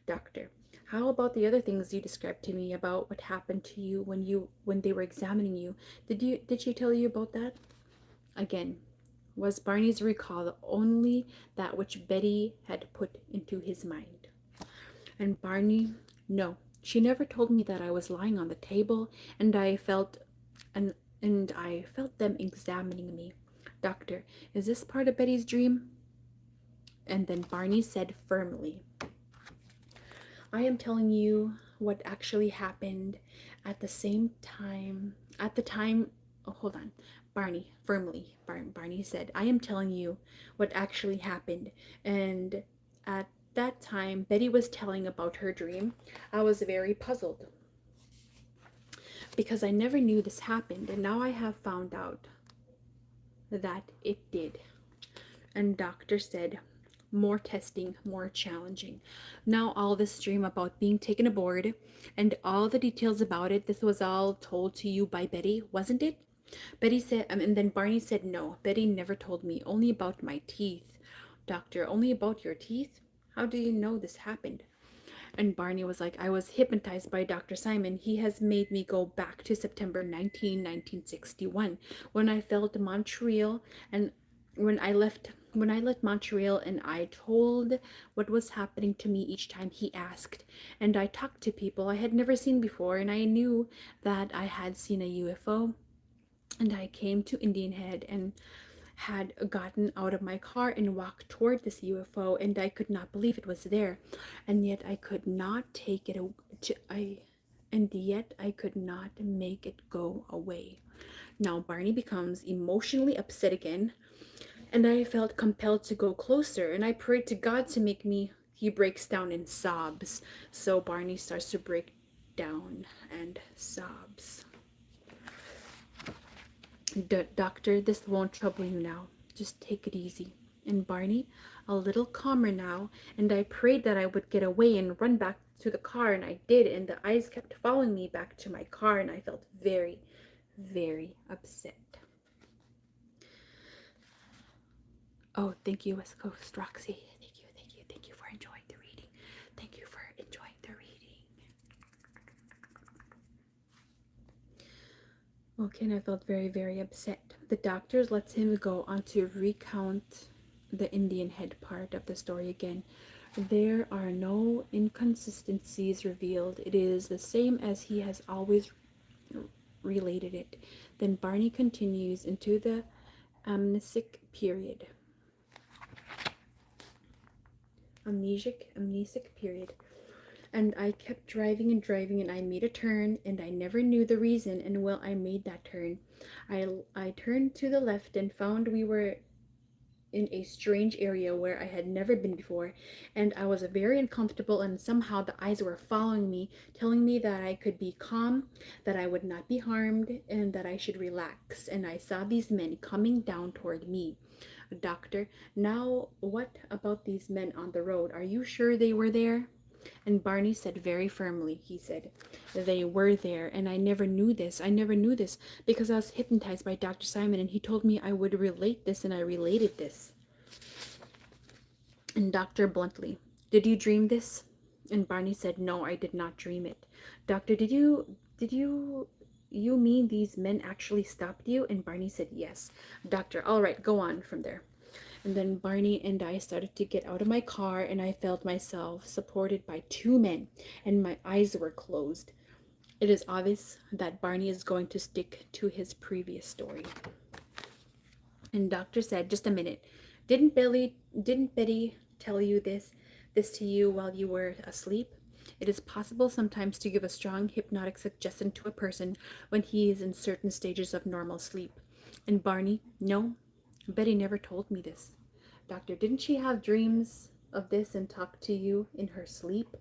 Doctor, how about the other things you described to me about what happened to you when they were examining you? Did she tell you about that? Again, was Barney's recall only that which Betty had put into his mind? And Barney, no, she never told me that I was lying on the table and and I felt them examining me. Doctor, is this part of Betty's dream? And then Barney said firmly, I am telling you what actually happened at the same time. At the time, oh, hold on. Barney, firmly, Barney said, I am telling you what actually happened. And at that time, Betty was telling about her dream. I was very puzzled because I never knew this happened, and now I have found out that it did. And doctor said, more testing, more challenging. Now all this dream about being taken aboard and all the details about it, this was all told to you by Betty, wasn't it? Betty said, and then Barney said, no, Betty never told me, only about my teeth. Doctor, only about your teeth? How do you know this happened? And Barney was like, I was hypnotized by Dr. Simon. He has made me go back to September 1961, when I felt Montreal, and when I left Montreal, and I told what was happening to me each time he asked. And I talked to people I had never seen before, and I knew that I had seen a UFO. And I came to Indian Head and had gotten out of my car and walked toward this UFO, and I could not believe it was there, and yet I could not take it and yet I could not make it go away. Now Barney becomes emotionally upset again, and I felt compelled to go closer, and I prayed to God to make me. He breaks down in sobs. So Barney starts to break down and sobs. Doctor, this won't trouble you now. Just take it easy. And Barney, a little calmer now, and I prayed that I would get away and run back to the car, and I did, and the eyes kept following me back to my car, and I felt very, very upset. Oh, thank you, West Coast Roxy. Thank you for enjoying the reading. Thank you for enjoying the reading. Okay, and I felt very, very upset. The doctors lets him go on to recount the Indian Head part of the story again. There are no inconsistencies revealed. It is the same as he has always related it. Then Barney continues into the amnesic period. Amnesic period. And I kept driving and driving, and I made a turn, and I never knew the reason. And well, I made that turn. I turned to the left and found we were in a strange area where I had never been before, and I was very uncomfortable, and somehow the eyes were following me, telling me that I could be calm, that I would not be harmed, and that I should relax. And I saw these men coming down toward me. Doctor, now what about these men on the road? Are you sure they were there? And Barney said very firmly, he said, they were there, and I never knew this. I never knew this because I was hypnotized by Dr. Simon, and he told me I would relate this, and I related this. And Doctor bluntly, did you dream this? And Barney said, no, I did not dream it. Doctor, did you mean these men actually stopped you? And Barney said, yes. Doctor, all right, go on from there. And then Barney and I started to get out of my car, and I felt myself supported by two men, and my eyes were closed. It is obvious that Barney is going to stick to his previous story. And doctor said, just a minute. Didn't Betty tell you this to you while you were asleep? It is possible sometimes to give a strong hypnotic suggestion to a person when he is in certain stages of normal sleep. And Barney, no, Betty never told me this. Doctor, didn't she have dreams of this and talk to you in her sleep?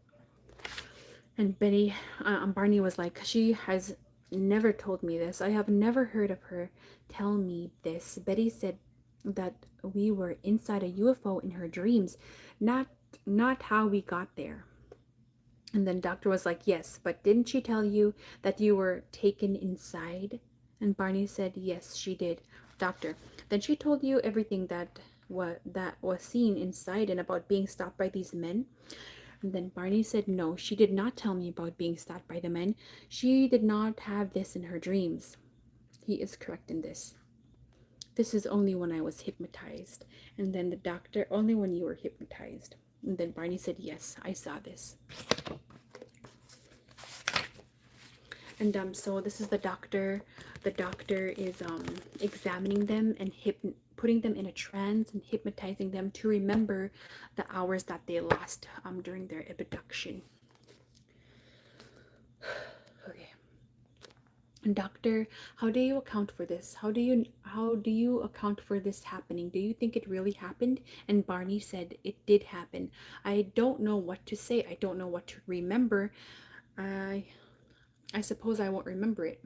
And Barney was like, she has never told me this. I have never heard of her tell me this. Betty said that we were inside a UFO in her dreams, not not how we got there. And then Doctor was like, yes, but didn't she tell you that you were taken inside? And Barney said, yes, she did. Doctor, then she told you everything that was seen inside and about being stopped by these men? And then Barney said, no, she did not tell me about being stopped by the men. She did not have this in her dreams. He is correct in this. This is only when I was hypnotized. And then the doctor, only when you were hypnotized. And then Barney said, yes, I saw this. And so this is the doctor. The doctor is examining them and putting them in a trance and hypnotizing them to remember the hours that they lost during their abduction. Okay. And doctor, how do you account for this? How do you account for this happening? Do you think it really happened? And Barney said it did happen. I don't know what to say. I don't know what to remember. I suppose I won't remember it.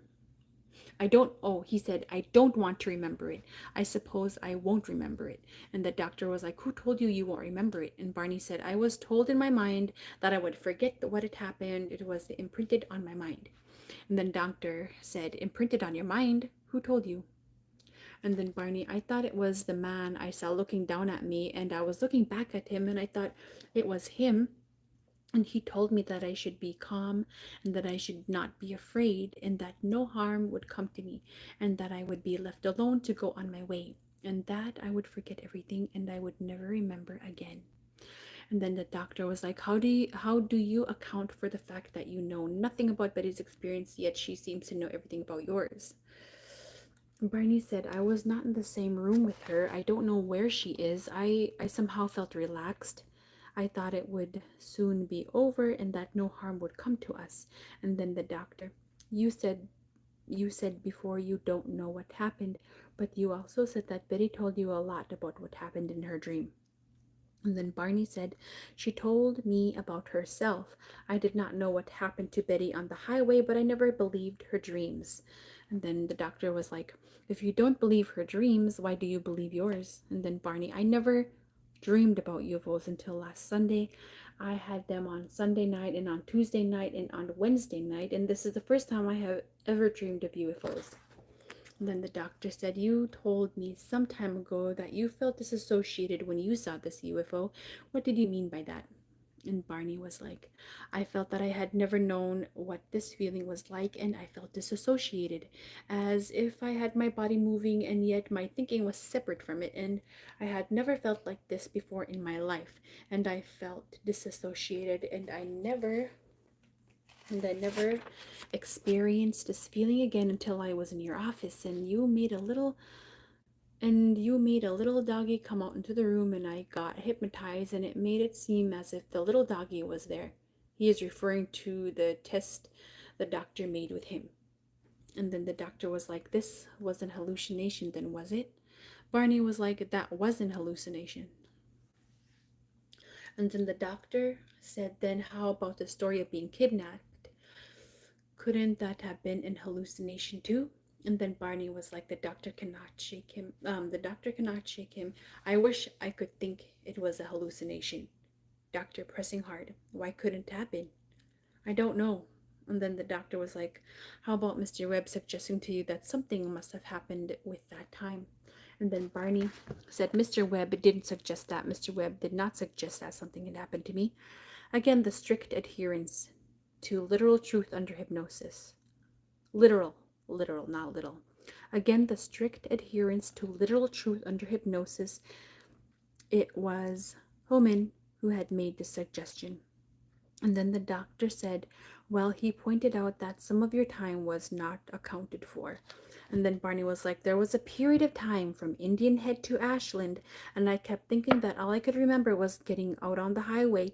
He said, I don't want to remember it. I suppose I won't remember it. And the doctor was like, who told you you won't remember it? And Barney said, I was told in my mind that I would forget what had happened. It was imprinted on my mind. And then doctor said, imprinted on your mind? Who told you? And then Barney, I thought it was the man I saw looking down at me, and I was looking back at him, and I thought it was him. And he told me that I should be calm and that I should not be afraid and that no harm would come to me and that I would be left alone to go on my way and that I would forget everything and I would never remember again. And then the doctor was like, how do you account for the fact that you know nothing about Betty's experience yet she seems to know everything about yours? Barney said, I was not in the same room with her. I don't know where she is. I somehow felt relaxed. I thought it would soon be over and that no harm would come to us. And then the doctor, you said before you don't know what happened, but you also said that Betty told you a lot about what happened in her dream. And then Barney said, she told me about herself. I did not know what happened to Betty on the highway, but I never believed her dreams. And then the doctor was like, if you don't believe her dreams, why do you believe yours? And then Barney, I never dreamed about UFOs until last Sunday. I had them on Sunday night and on Tuesday night and on Wednesday night, and this is the first time I have ever dreamed of UFOs. And then the doctor said, you told me some time ago that you felt disassociated when you saw this UFO. What did you mean by that? And Barney was like, I felt that I had never known what this feeling was like, and I felt disassociated, as if I had my body moving, and yet my thinking was separate from it, and I had never felt like this before in my life, and I felt disassociated, and I never experienced this feeling again until I was in your office, and you made a little doggy come out into the room, and I got hypnotized, and it made it seem as if the little doggy was there. He is referring to the test the doctor made with him. And then the doctor was like, this was an hallucination then, was it? Barney was like, that was an hallucination. And then the doctor said, then how about the story of being kidnapped? Couldn't that have been an hallucination too? And then Barney was like, the doctor cannot shake him. The doctor cannot shake him. I wish I could think it was a hallucination. Doctor pressing hard. Why couldn't it happen? I don't know. And then the doctor was like, how about Mr. Webb suggesting to you that something must have happened with that time? And then Barney said, Mr. Webb didn't suggest that. Mr. Webb did not suggest that something had happened to me. Again, the strict adherence to literal truth under hypnosis. Literal, not little. Again, the strict adherence to literal truth under hypnosis. It was Homan who had made the suggestion. And then the doctor said, well, he pointed out that some of your time was not accounted for. And then Barney was like, there was a period of time from Indian Head to Ashland, and I kept thinking that all I could remember was getting out on the highway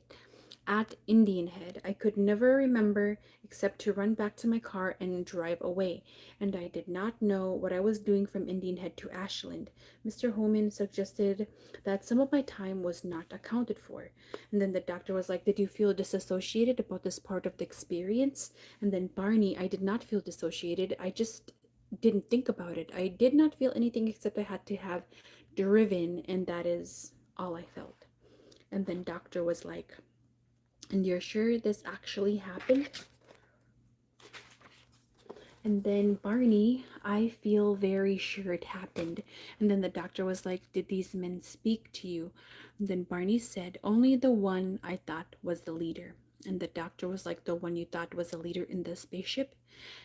at Indian Head. I could never remember except to run back to my car and drive away, and I did not know what I was doing from Indian Head to Ashland. Mr. Holman suggested that some of my time was not accounted for. And then the doctor was like, did you feel disassociated about this part of the experience? And then Barney, I did not feel dissociated. I just didn't think about it. I did not feel anything except I had to have driven, and that is all I felt. And then doctor was like, and you're sure this actually happened? And then Barney, I feel very sure it happened. And then the doctor was like, did these men speak to you? And then Barney said, only the one I thought was the leader. And the doctor was like, the one you thought was a leader in the spaceship?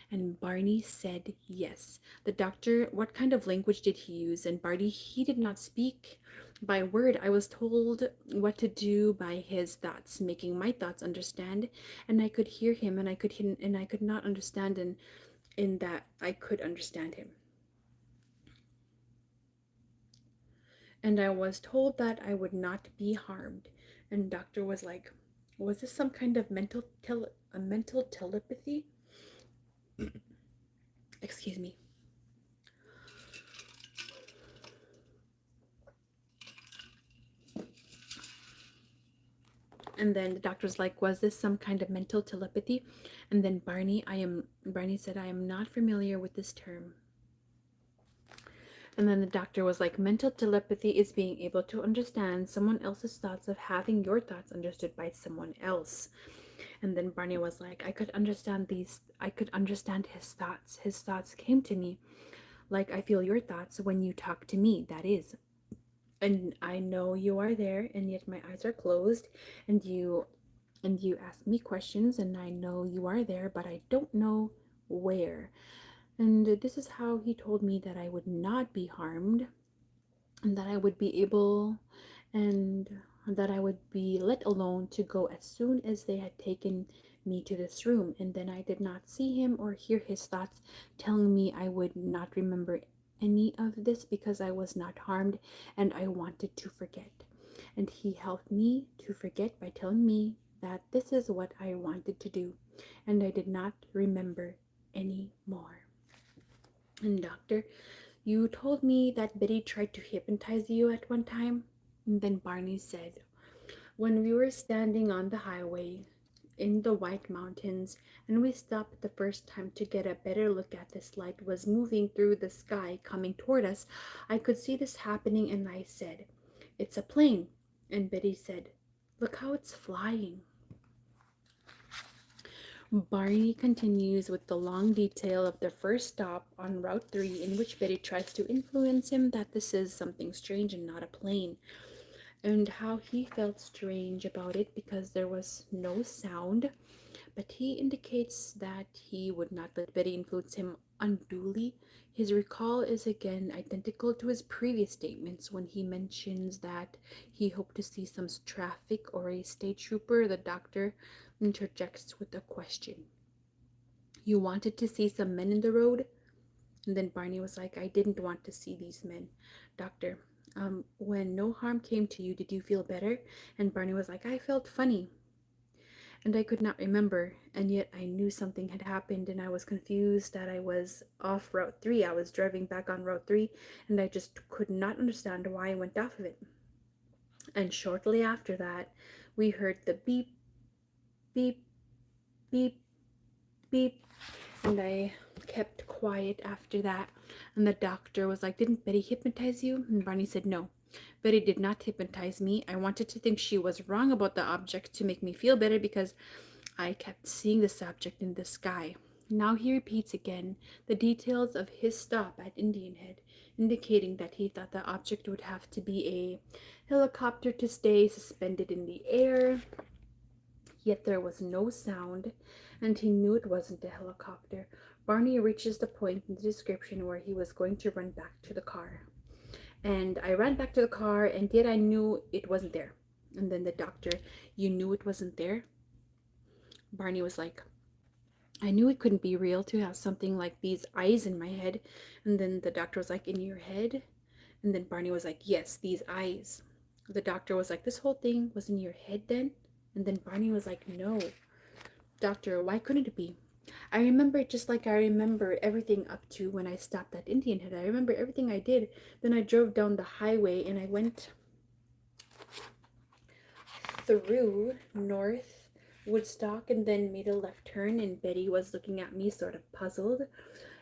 And Barney said yes. The doctor, what kind of language did he use? And Barney, he did not speak by word. I was told what to do by his thoughts, making my thoughts understand. And I could hear him, and I could not understand in that I could understand him. And I was told that I would not be harmed. And doctor was like, was this some kind of mental telepathy? Excuse me. And then the doctor was like, was this some kind of mental telepathy? And then Barney said, I am not familiar with this term. And then the doctor was like, mental telepathy is being able to understand someone else's thoughts of having your thoughts understood by someone else. And then Barney was like, I could understand his thoughts. His thoughts came to me like I feel your thoughts when you talk to me, that is. And I know you are there, and yet my eyes are closed, and you ask me questions, and I know you are there, but I don't know where. And this is how he told me that I would not be harmed, and that I would be able, and that I would be let alone to go as soon as they had taken me to this room. And then I did not see him or hear his thoughts telling me I would not remember any of this because I was not harmed and I wanted to forget. And he helped me to forget by telling me that this is what I wanted to do, and I did not remember any more. And doctor, you told me that Betty tried to hypnotize you at one time. And then Barney said, when we were standing on the highway in the White Mountains and we stopped the first time to get a better look at this light was moving through the sky coming toward us, I could see this happening and I said, it's a plane. And Betty said, look how it's flying. Barney continues with the long detail of their first stop on Route 3 in which Betty tries to influence him that this is something strange and not a plane, and how he felt strange about it because there was no sound, but he indicates that he would not let Betty influence him unduly. His recall is again identical to his previous statements when he mentions that he hoped to see some traffic or a state trooper. The doctor interjects with a question. You wanted to see some men in the road? And then Barney was like, I didn't want to see these men. Doctor, when no harm came to you, did you feel better? And Barney was like, I felt funny. And I could not remember, and yet I knew something had happened, and I was confused that I was off Route 3. I was driving back on Route 3, and I just could not understand why I went off of it. And shortly after that, we heard the beep, beep, beep, beep, and I kept quiet after that. And the doctor was like, didn't Betty hypnotize you? And Barney said, no. Betty did not hypnotize me. I wanted to think she was wrong about the object to make me feel better because I kept seeing this object in the sky. Now he repeats again the details of his stop at Indian Head, indicating that he thought the object would have to be a helicopter to stay suspended in the air. Yet there was no sound, and he knew it wasn't a helicopter. Barney reaches the point in the description where he was going to run back to the car. And I ran back to the car, and yet I knew it wasn't there. And then the doctor, you knew it wasn't there? Barney was like, I knew it couldn't be real to have something like these eyes in my head. And then the doctor was like, in your head? And then Barney was like, yes, these eyes. The doctor was like, this whole thing was in your head then? And then Barney was like, no. Doctor, why couldn't it be? I remember it just like I remember everything up to when I stopped at Indian Head. I remember everything I did. Then I drove down the highway and I went through North Woodstock and then made a left turn, and Betty was looking at me sort of puzzled,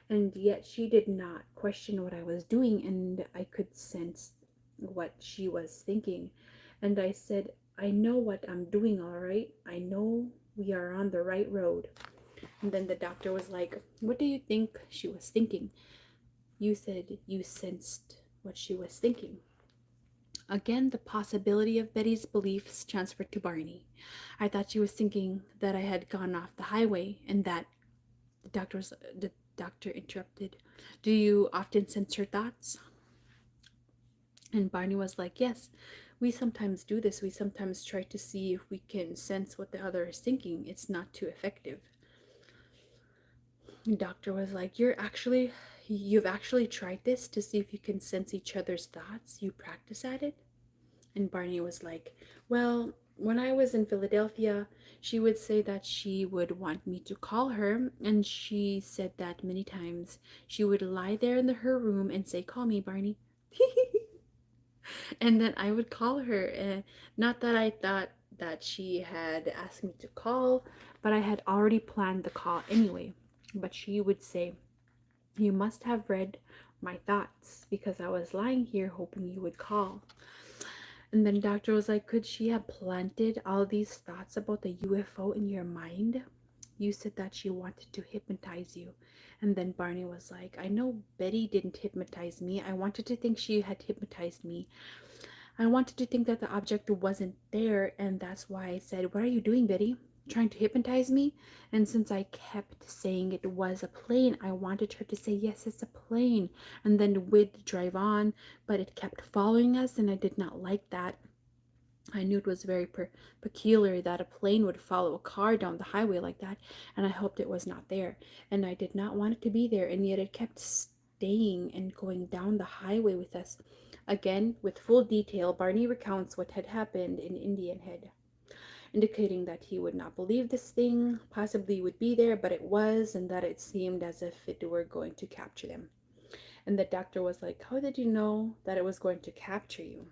and yet she did not question what I was doing, and I could sense what she was thinking. And I said, I know what I'm doing, all right. I know we are on the right road. And then the doctor was like, what do you think she was thinking? You said you sensed what she was thinking. Again, the possibility of Betty's beliefs transferred to Barney. I thought she was thinking that I had gone off the highway and that the doctor interrupted. Do you often sense her thoughts? And Barney was like, yes, we sometimes do this. We sometimes try to see if we can sense what the other is thinking. It's not too effective. The doctor was like, you've actually tried this to see if you can sense each other's thoughts? You practice at it? And Barney was like, well, when I was in Philadelphia, she would say that she would want me to call her, and she said that many times. She would lie there in her room and say, call me, Barney. And then I would call her, and not that I thought that she had asked me to call, but I had already planned the call anyway. But she would say, you must have read my thoughts because I was lying here hoping you would call. And then doctor was like, could she have planted all these thoughts about the UFO in your mind? You said that she wanted to hypnotize you. And then Barney was like, I know Betty didn't hypnotize me. I wanted to think she had hypnotized me. I wanted to think that the object wasn't there, and that's why I said, what are you doing, Betty? Trying to hypnotize me? And since I kept saying it was a plane, I wanted her to say, yes, it's a plane, and then we'd drive on, but it kept following us, and I did not like that. I knew it was very peculiar that a plane would follow a car down the highway like that, and I hoped it was not there. And I did not want it to be there, and yet it kept staying and going down the highway with us. Again, with full detail, Barney recounts what had happened in Indian Head, indicating that he would not believe this thing possibly would be there, but it was, and that it seemed as if it were going to capture them. And the doctor was like, how did you know that it was going to capture you?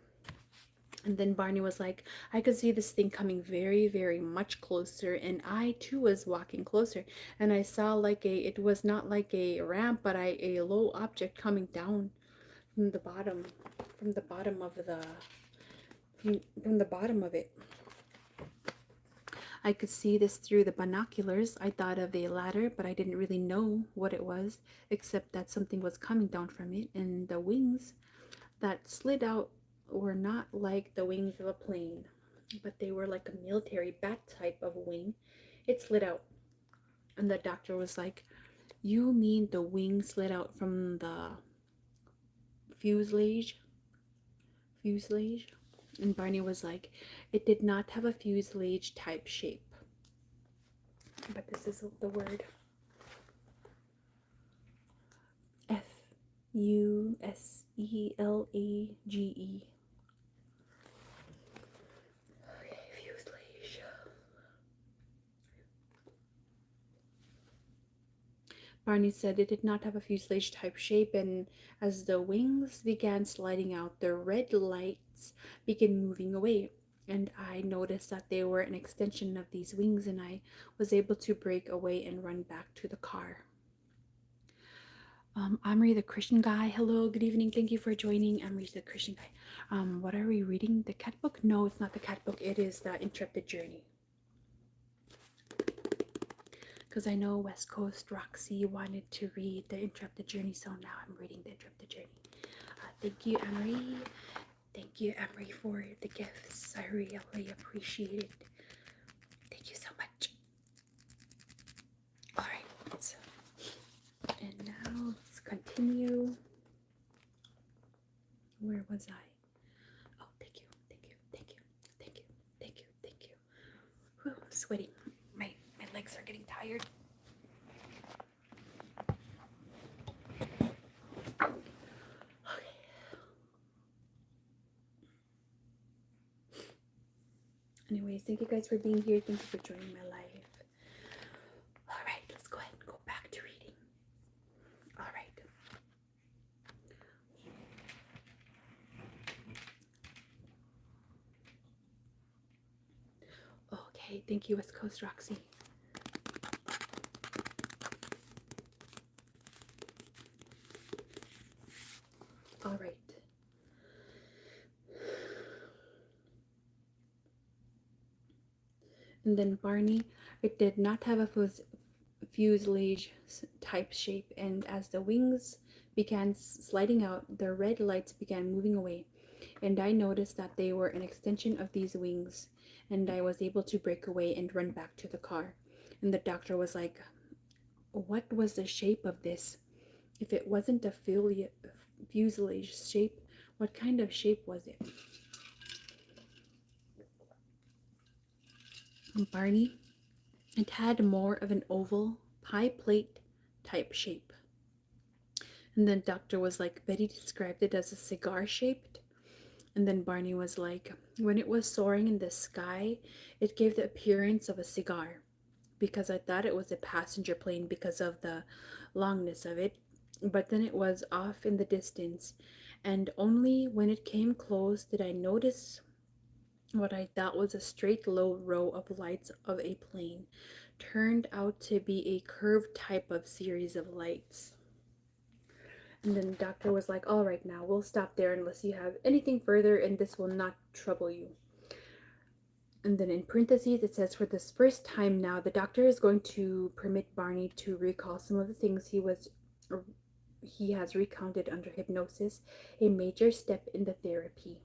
And then Barney was like, I could see this thing coming very, very much closer. And I too was walking closer. And I saw it was not like a ramp, but a low object coming down from the bottom, from the bottom of from the bottom of it. I could see this through the binoculars. I thought of a ladder, but I didn't really know what it was, except that something was coming down from it. And the wings that slid out were not like the wings of a plane, but they were like a military bat type of wing. It slid out. And the doctor was like, you mean the wing slid out from the fuselage? Fuselage? And Barney was like, it did not have a fuselage type shape. But this is the word. Fuselage. Okay, fuselage. Barney said it did not have a fuselage type shape, and as the wings began sliding out, the red lights began moving away. And I noticed that they were an extension of these wings, and I was able to break away and run back to the car. Amri the Christian guy. Hello, good evening. Thank you for joining. Amri the Christian guy. What are we reading? The cat book? No, it's not the cat book. It is the Intrepid Journey. Because I know West Coast Roxy wanted to read the Intrepid Journey, so now I'm reading the Intrepid Journey. Thank you, Amri. Thank you, Amri, for the gifts. I really appreciate it. Thank you so much. All right. And now let's continue. Where was I? Oh, thank you. Whew, I'm sweating. My legs are getting tired. Anyways, thank you guys for being here. Thank you for joining my live. All right, let's go ahead and go back to reading. All right. Okay, thank you, West Coast Roxy. All right. And then Barney, it did not have a fuselage type shape, and as the wings began sliding out, the red lights began moving away, and I noticed that they were an extension of these wings, and I was able to break away and run back to the car. And the doctor was like, what was the shape of this? If it wasn't a fuselage shape, what kind of shape was it? Barney, it had more of an oval pie plate type shape. And then doctor was like, Betty described it as a cigar shaped. And then Barney was like, when it was soaring in the sky, it gave the appearance of a cigar, because I thought it was a passenger plane because of the longness of it. But then it was off in the distance, and only when it came close did I notice what I thought was a straight low row of lights of a plane turned out to be a curved type of series of lights. And then the doctor was like, all right, now we'll stop there unless you have anything further, and this will not trouble you. And then in parentheses, it says, for this first time now, the doctor is going to permit Barney to recall some of the things he has recounted under hypnosis, a major step in the therapy.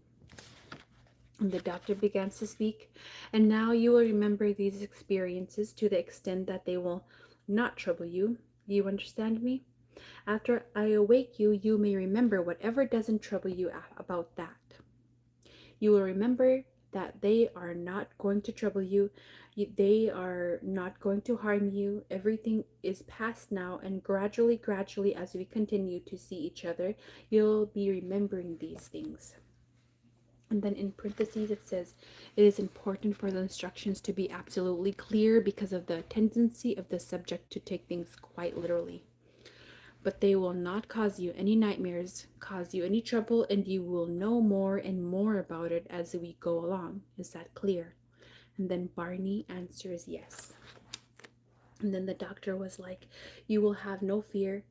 And the doctor begins to speak, and now you will remember these experiences to the extent that they will not trouble you. You understand me? After I awake you, you may remember whatever doesn't trouble you about that. You will remember that they are not going to trouble you. They are not going to harm you. Everything is past now, and gradually, as we continue to see each other, you'll be remembering these things. And then in parentheses it says, it is important for the instructions to be absolutely clear because of the tendency of the subject to take things quite literally. But they will not cause you any nightmares, cause you any trouble, and you will know more and more about it as we go along. Is that clear? And then Barney answers yes. And then the doctor was like, you will have no fear,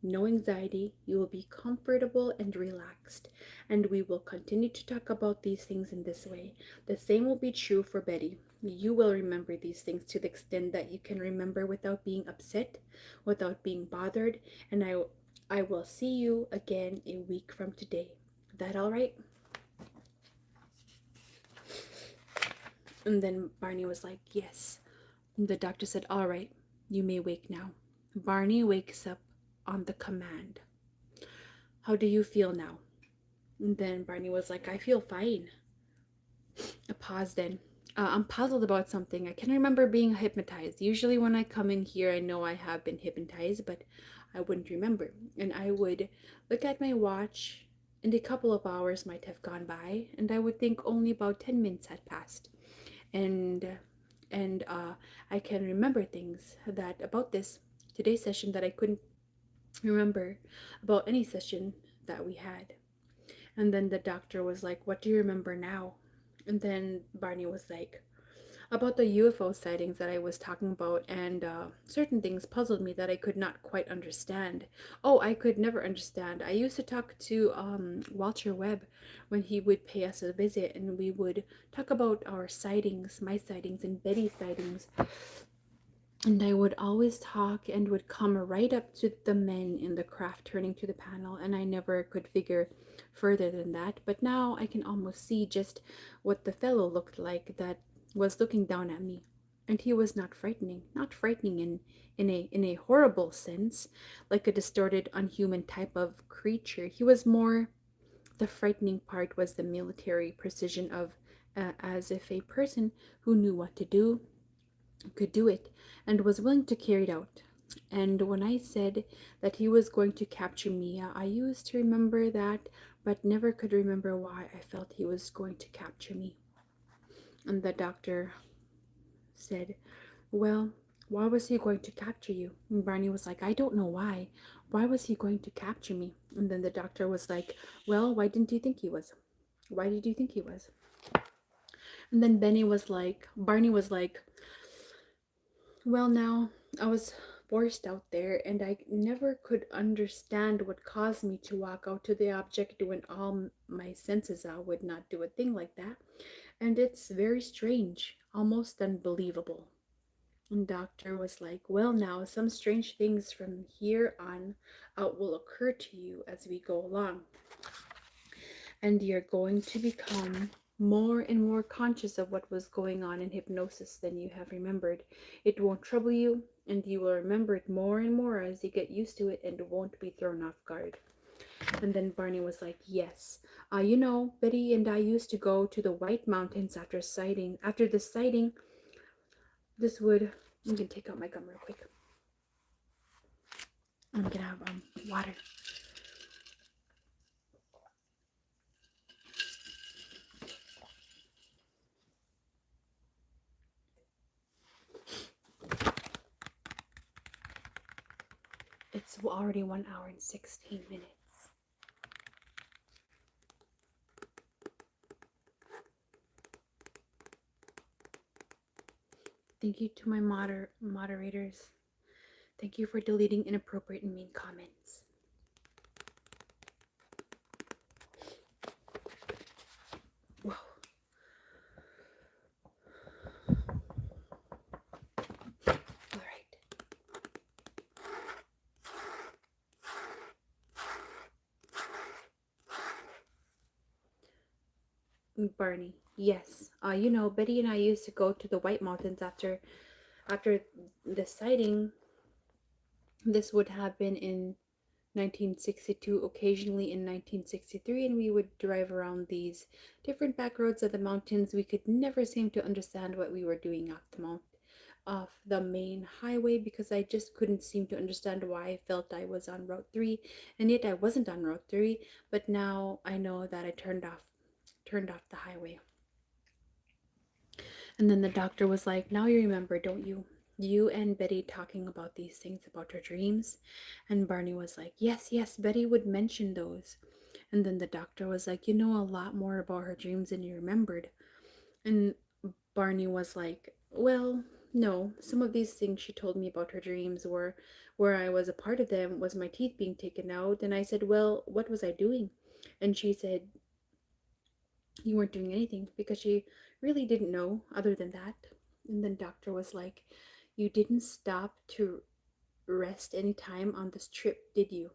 no anxiety. You will be comfortable and relaxed, and we will continue to talk about these things in this way. The same will be true for Betty. You will remember these things to the extent that you can remember without being upset, without being bothered, and I will see you again a week from today. Is that all right? And then Barney was like, yes. And the doctor said, all right, you may wake now. Barney wakes up on the command. How do you feel now? And then Barney was like, I feel fine. A pause then. I'm puzzled about something. I can remember being hypnotized. Usually when I come in here, I know I have been hypnotized, but I wouldn't remember. And I would look at my watch, and a couple of hours might have gone by, and I would think only about 10 minutes had passed. And I can remember things that about this today's session that I couldn't remember about any session that we had. And then the doctor was like, what do you remember now? And then Barney was like, about the UFO sightings that I was talking about, and certain things puzzled me that I could not quite understand. Oh, I could never understand. I used to talk to Walter Webb when he would pay us a visit, and we would talk about our sightings, my sightings, and Betty's sightings. And I would always talk and would come right up to the men in the craft turning to the panel, and I never could figure further than that. But now I can almost see just what the fellow looked like that was looking down at me. And he was not frightening, in a horrible sense, like a distorted, unhuman type of creature. He was more, the frightening part was the military precision of, as if a person who knew what to do could do it and was willing to carry it out. And when I said that he was going to capture Mia, I used to remember that, but never could remember why I felt he was going to capture me. And the doctor said, well, why was he going to capture you? And Barney was like, I don't know why. Why was he going to capture me? And then the doctor was like, well, why didn't you think he was? Why did you think he was? And then Barney was like, well, now I was forced out there and I never could understand what caused me to walk out to the object when all my senses I would not do a thing like that. And it's very strange, almost unbelievable. And doctor was like, well, now some strange things from here on out will occur to you as we go along. And you're going to become more and more conscious of what was going on in hypnosis than you have remembered. It won't trouble you, and you will remember it more and more as you get used to it and won't be thrown off guard. And then Barney was like, yes. Betty and I used to go to the White Mountains after sighting. After the sighting, this would... I'm going to take out my gum real quick. I'm going to have water. It's already 1 hour and 16 minutes. Thank you to my moderators. Thank you for deleting inappropriate and mean comments. Whoa. All right. Barney, yes. Betty and I used to go to the White Mountains after the sighting. This would have been in 1962, occasionally in 1963, and we would drive around these different back roads of the mountains. We could never seem to understand what we were doing off the main highway, because I just couldn't seem to understand why I felt I was on Route 3, and yet I wasn't on Route 3. But now I know that I turned off the highway. And then the doctor was like, now you remember, don't you? You and Betty talking about these things, about her dreams. And Barney was like, yes, yes, Betty would mention those. And then the doctor was like, you know a lot more about her dreams than you remembered. And Barney was like, well, no, some of these things she told me about her dreams were where I was a part of them was my teeth being taken out. And I said, well, what was I doing? And she said, you weren't doing anything, because she really didn't know other than that. And then doctor was like, you didn't stop to rest any time on this trip, did you?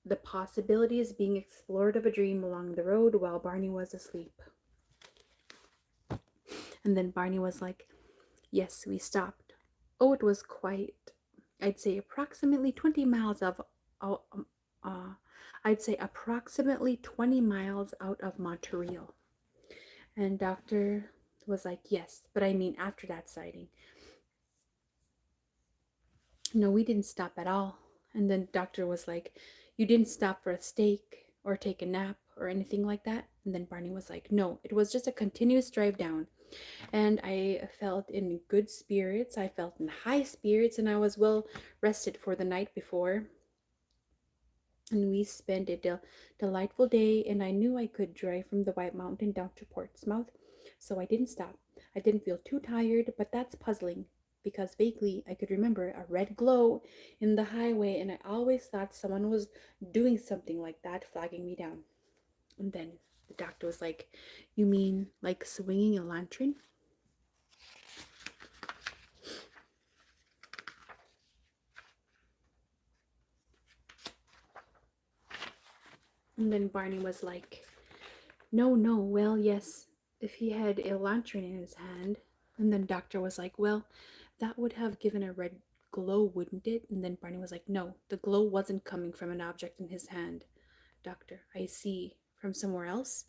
The possibilities being explored of a dream along the road while Barney was asleep. And then Barney was like, yes, we stopped. Oh, it was quite, I'd say approximately 20 miles I'd say approximately 20 miles out of Montreal. And doctor was like, yes, but I mean after that sighting. No, we didn't stop at all. And then doctor was like, you didn't stop for a steak or take a nap or anything like that? And then Barney was like, no, it was just a continuous drive down. And I felt in good spirits. I felt in high spirits, and I was well rested for the night before. And we spent a delightful day, and I knew I could drive from the White Mountain down to Portsmouth, so I didn't stop. I didn't feel too tired, but that's puzzling, because vaguely I could remember a red glow in the highway, and I always thought someone was doing something like that, flagging me down. And then the doctor was like, you mean like swinging a lantern? And then Barney was like, no, no, well, yes, if he had a lantern in his hand. And then doctor was like, well, that would have given a red glow, wouldn't it? And then Barney was like, no, the glow wasn't coming from an object in his hand. Doctor, I see, from somewhere else?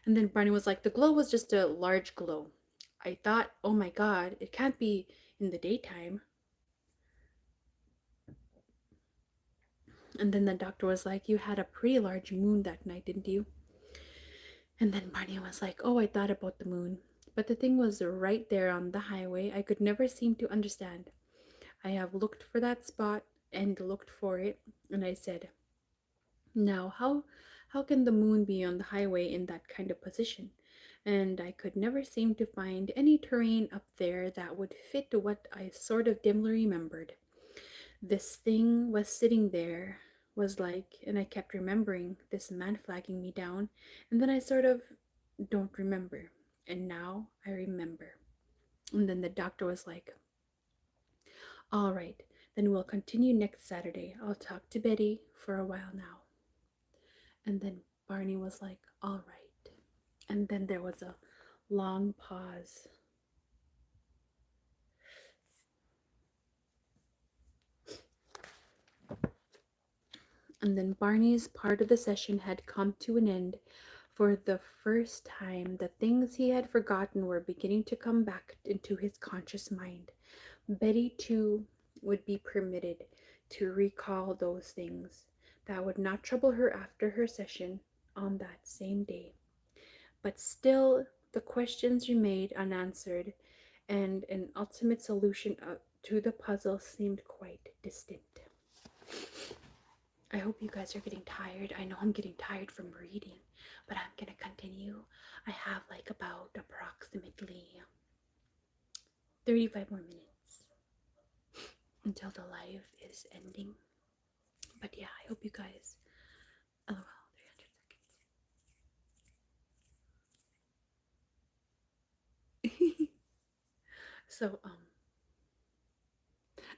And then Barney was like, the glow was just a large glow. I thought, oh my god, it can't be in the daytime. And then the doctor was like, you had a pretty large moon that night, didn't you? And then Barney was like, oh, I thought about the moon. But the thing was right there on the highway. I could never seem to understand. I have looked for that spot and looked for it, and I said, now how can the moon be on the highway in that kind of position? And I could never seem to find any terrain up there that would fit what I sort of dimly remembered. This thing was sitting there, was like, and I kept remembering this man flagging me down, and then I sort of don't remember. And now I remember. And then the doctor was like, all right, then we'll continue next Saturday. I'll talk to Betty for a while now. And then Barney was like, all right. And then there was a long pause. And then Barney's part of the session had come to an end. For the first time, the things he had forgotten were beginning to come back into his conscious mind. Betty, too, would be permitted to recall those things. That would not trouble her after her session on that same day. But still, the questions remained unanswered, and an ultimate solution to the puzzle seemed quite distant. I hope you guys are getting tired. I know I'm getting tired from reading, but I'm gonna continue. I have like about approximately 35 more minutes until the live is ending. But yeah, I hope you guys. LOL, 300 seconds. So,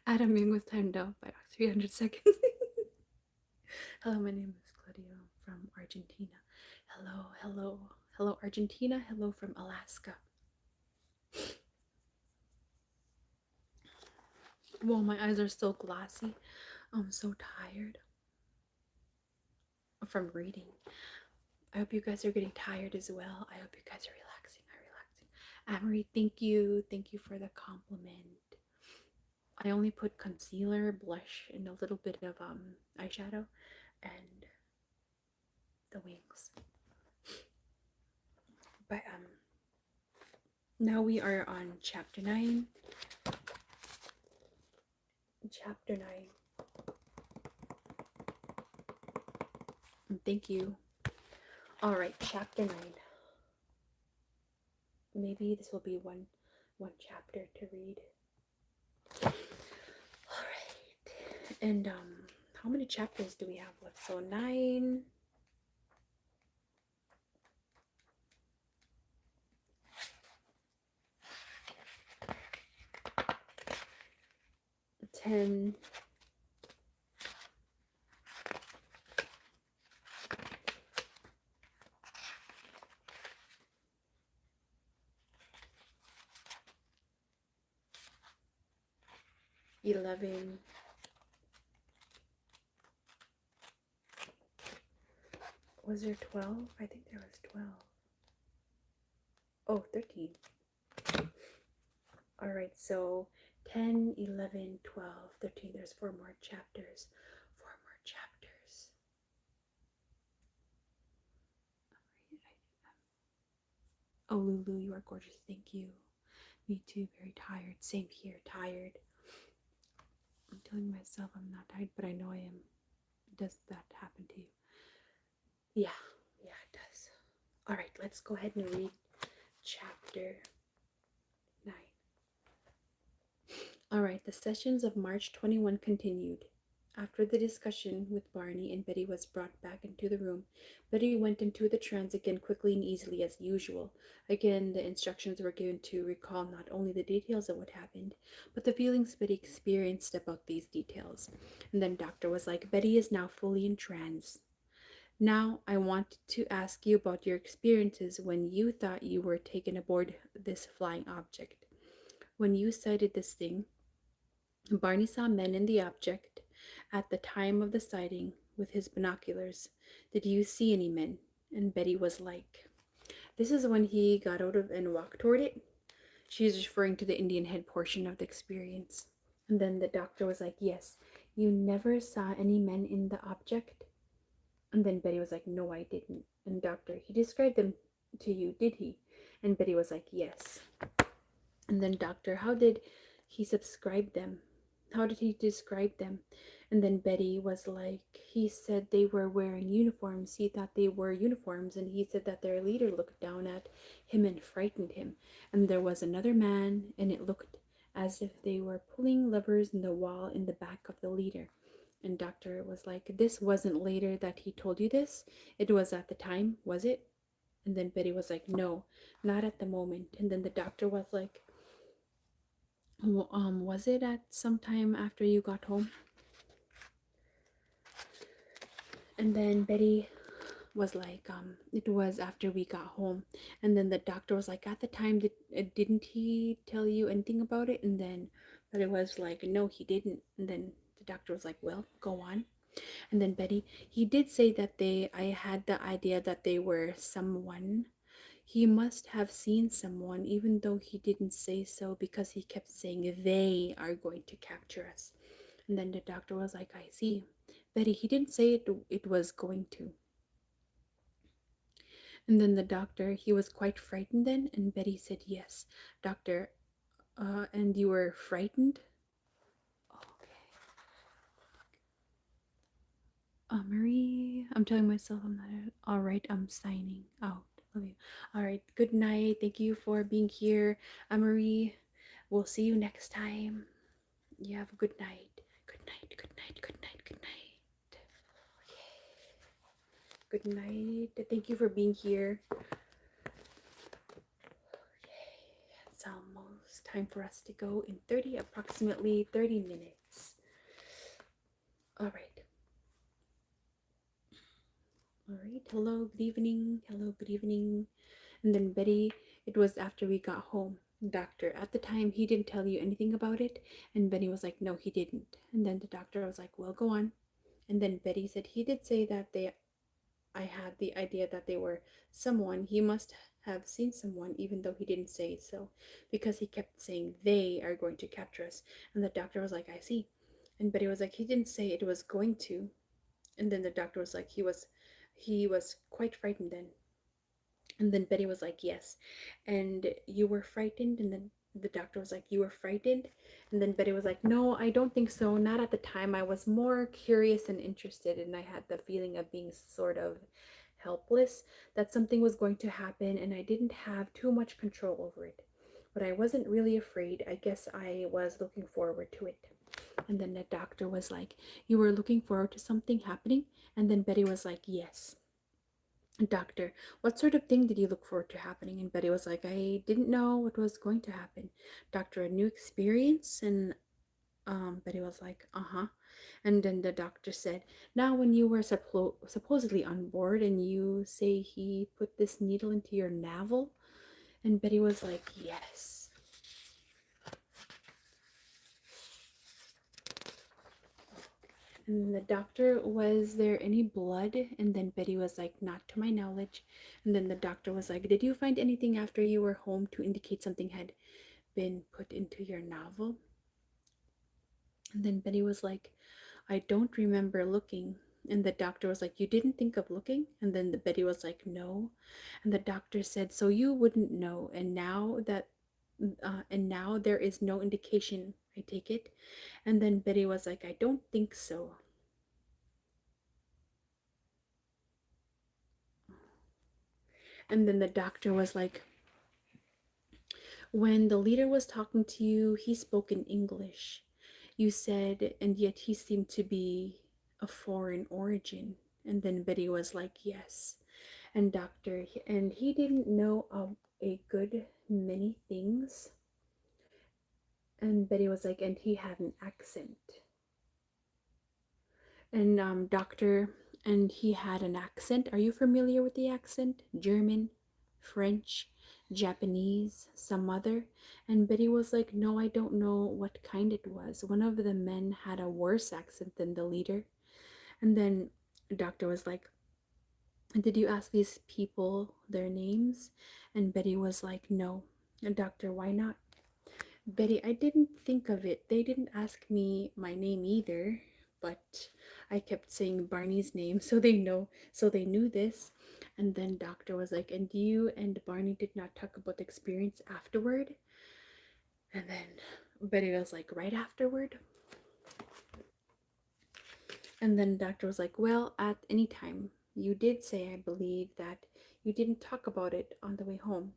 Adam Ming was timed out by 300 seconds. Hello, my name is Claudio from Argentina. Hello, hello, hello, Argentina. Hello from Alaska. Well, my eyes are still glassy. I'm so tired from reading. I hope you guys are getting tired as well. I hope you guys are relaxing. Amory, thank you. Thank you for the compliment. I only put concealer, blush, and a little bit of eyeshadow and the wings. But now we are on chapter 9. Chapter 9. Thank you. All right, chapter 9. Maybe this will be one chapter to read. All right. And how many chapters do we have left? So 9. Ten. 11. Was there 12? I think there was 12. Oh, 13. All right, so 10, 11, 12, 13. There's 4 more chapters. 4 more chapters. Oh, Lulu, you are gorgeous. Thank you. Me too. Very tired. Same here. Tired. I'm telling myself I'm not tired, but I know I am. Does that happen to you? Yeah, it does. All right, let's go ahead and read chapter 9. All right, the sessions of March 21 continued. After the discussion with Barney and Betty was brought back into the room, Betty went into the trance again quickly and easily as usual. Again, the instructions were given to recall not only the details of what happened, but the feelings Betty experienced about these details. And then Doctor was like, Betty is now fully in trance. Now, I want to ask you about your experiences when you thought you were taken aboard this flying object. When you sighted this thing, Barney saw men in the object at the time of the sighting with his binoculars. Did you see any men? And Betty was like, this is when he got out of and walked toward it. She's referring to the Indian head portion of the experience. And then the doctor was like, yes, you never saw any men in the object? And then Betty was like, no, I didn't. And doctor, he described them to you, did he? And Betty was like, yes. And then, doctor, how did he subscribe them? How did he describe them? And then Betty was like, he said they were wearing uniforms. He thought they were uniforms. And he said that their leader looked down at him and frightened him. And there was another man, and it looked as if they were pulling levers in the wall in the back of the leader. And doctor was like, this wasn't later that he told you this? It was at the time, was it? And then Betty was like, no, not at the moment. And then the doctor was like, was it at some time after you got home? And then Betty was like, it was after we got home. And then the doctor was like, at the time, didn't he tell you anything about it? And then Betty was like, no, he didn't. And then the doctor was like, well, go on. And then Betty, he did say that I had the idea that they were someone. He must have seen someone, even though he didn't say so, because he kept saying they are going to capture us. And then the doctor was like, I see. Betty, he didn't say it was going to. And then the doctor, he was quite frightened then. And Betty said, yes, doctor, and you were frightened? Okay. Marie, I'm telling myself I'm not all right. I'm signing out. Love you. All right. Good night. Thank you for being here. Marie, we'll see you next time. You have a good night. Good night. Good night. Good night. Good night. Okay. Good night. Thank you for being here. It's almost time for us to go in approximately 30 minutes. All right. All right. Hello, good evening. Hello, good evening. And then Betty, it was after we got home. Doctor, at the time, he didn't tell you anything about it. And Betty was like, no, he didn't. And then the doctor was like, well, go on. And then Betty said, he did say that I had the idea that they were someone. He must have seen someone, even though he didn't say so, because he kept saying they are going to capture us. And the doctor was like, I see. And Betty was like, he didn't say it was going to. And then the doctor was like, he was quite frightened then. And then Betty was like, yes. And you were frightened? And then the doctor was like, you were frightened? And then Betty was like, no, I don't think so. Not at the time. I was more curious and interested, and I had the feeling of being sort of helpless, that something was going to happen, and I didn't have too much control over it. But I wasn't really afraid. I guess I was looking forward to it. And then the doctor was like, you were looking forward to something happening? And then Betty was like, yes. Doctor, what sort of thing did you look forward to happening? And Betty was like, I didn't know what was going to happen. Doctor, a new experience? And Betty was like, uh-huh. And then the doctor said, now when you were supposedly on board and you say he put this needle into your navel? And Betty was like, yes. And the doctor, was there any blood? And then Betty was like, not to my knowledge. And then the doctor was like, did you find anything after you were home to indicate something had been put into your navel? And then Betty was like, I don't remember looking. And the doctor was like, you didn't think of looking? And then Betty was like, no. And the doctor said, so you wouldn't know. And now there is no indication, I take it. And then Betty was like, I don't think so. And then the doctor was like, when the leader was talking to you, he spoke in English. You said, and yet he seemed to be a foreign origin. And then Betty was like, yes. And and he didn't know a good many things. And Betty was like, and he had an accent. And doctor, and he had an accent. Are you familiar with the accent? German, French, Japanese, some other? And Betty was like, no, I don't know what kind it was. One of the men had a worse accent than the leader. And then doctor was like, did you ask these people their names? And Betty was like, no. And doctor, why not? Betty, I didn't think of it. They didn't ask me my name either, but I kept saying Barney's name, so they knew this. And then doctor was like, and you and Barney did not talk about the experience afterward? And then Betty was like, right afterward? And then doctor was like, well, at any time. You did say, I believe, that you didn't talk about it on the way home.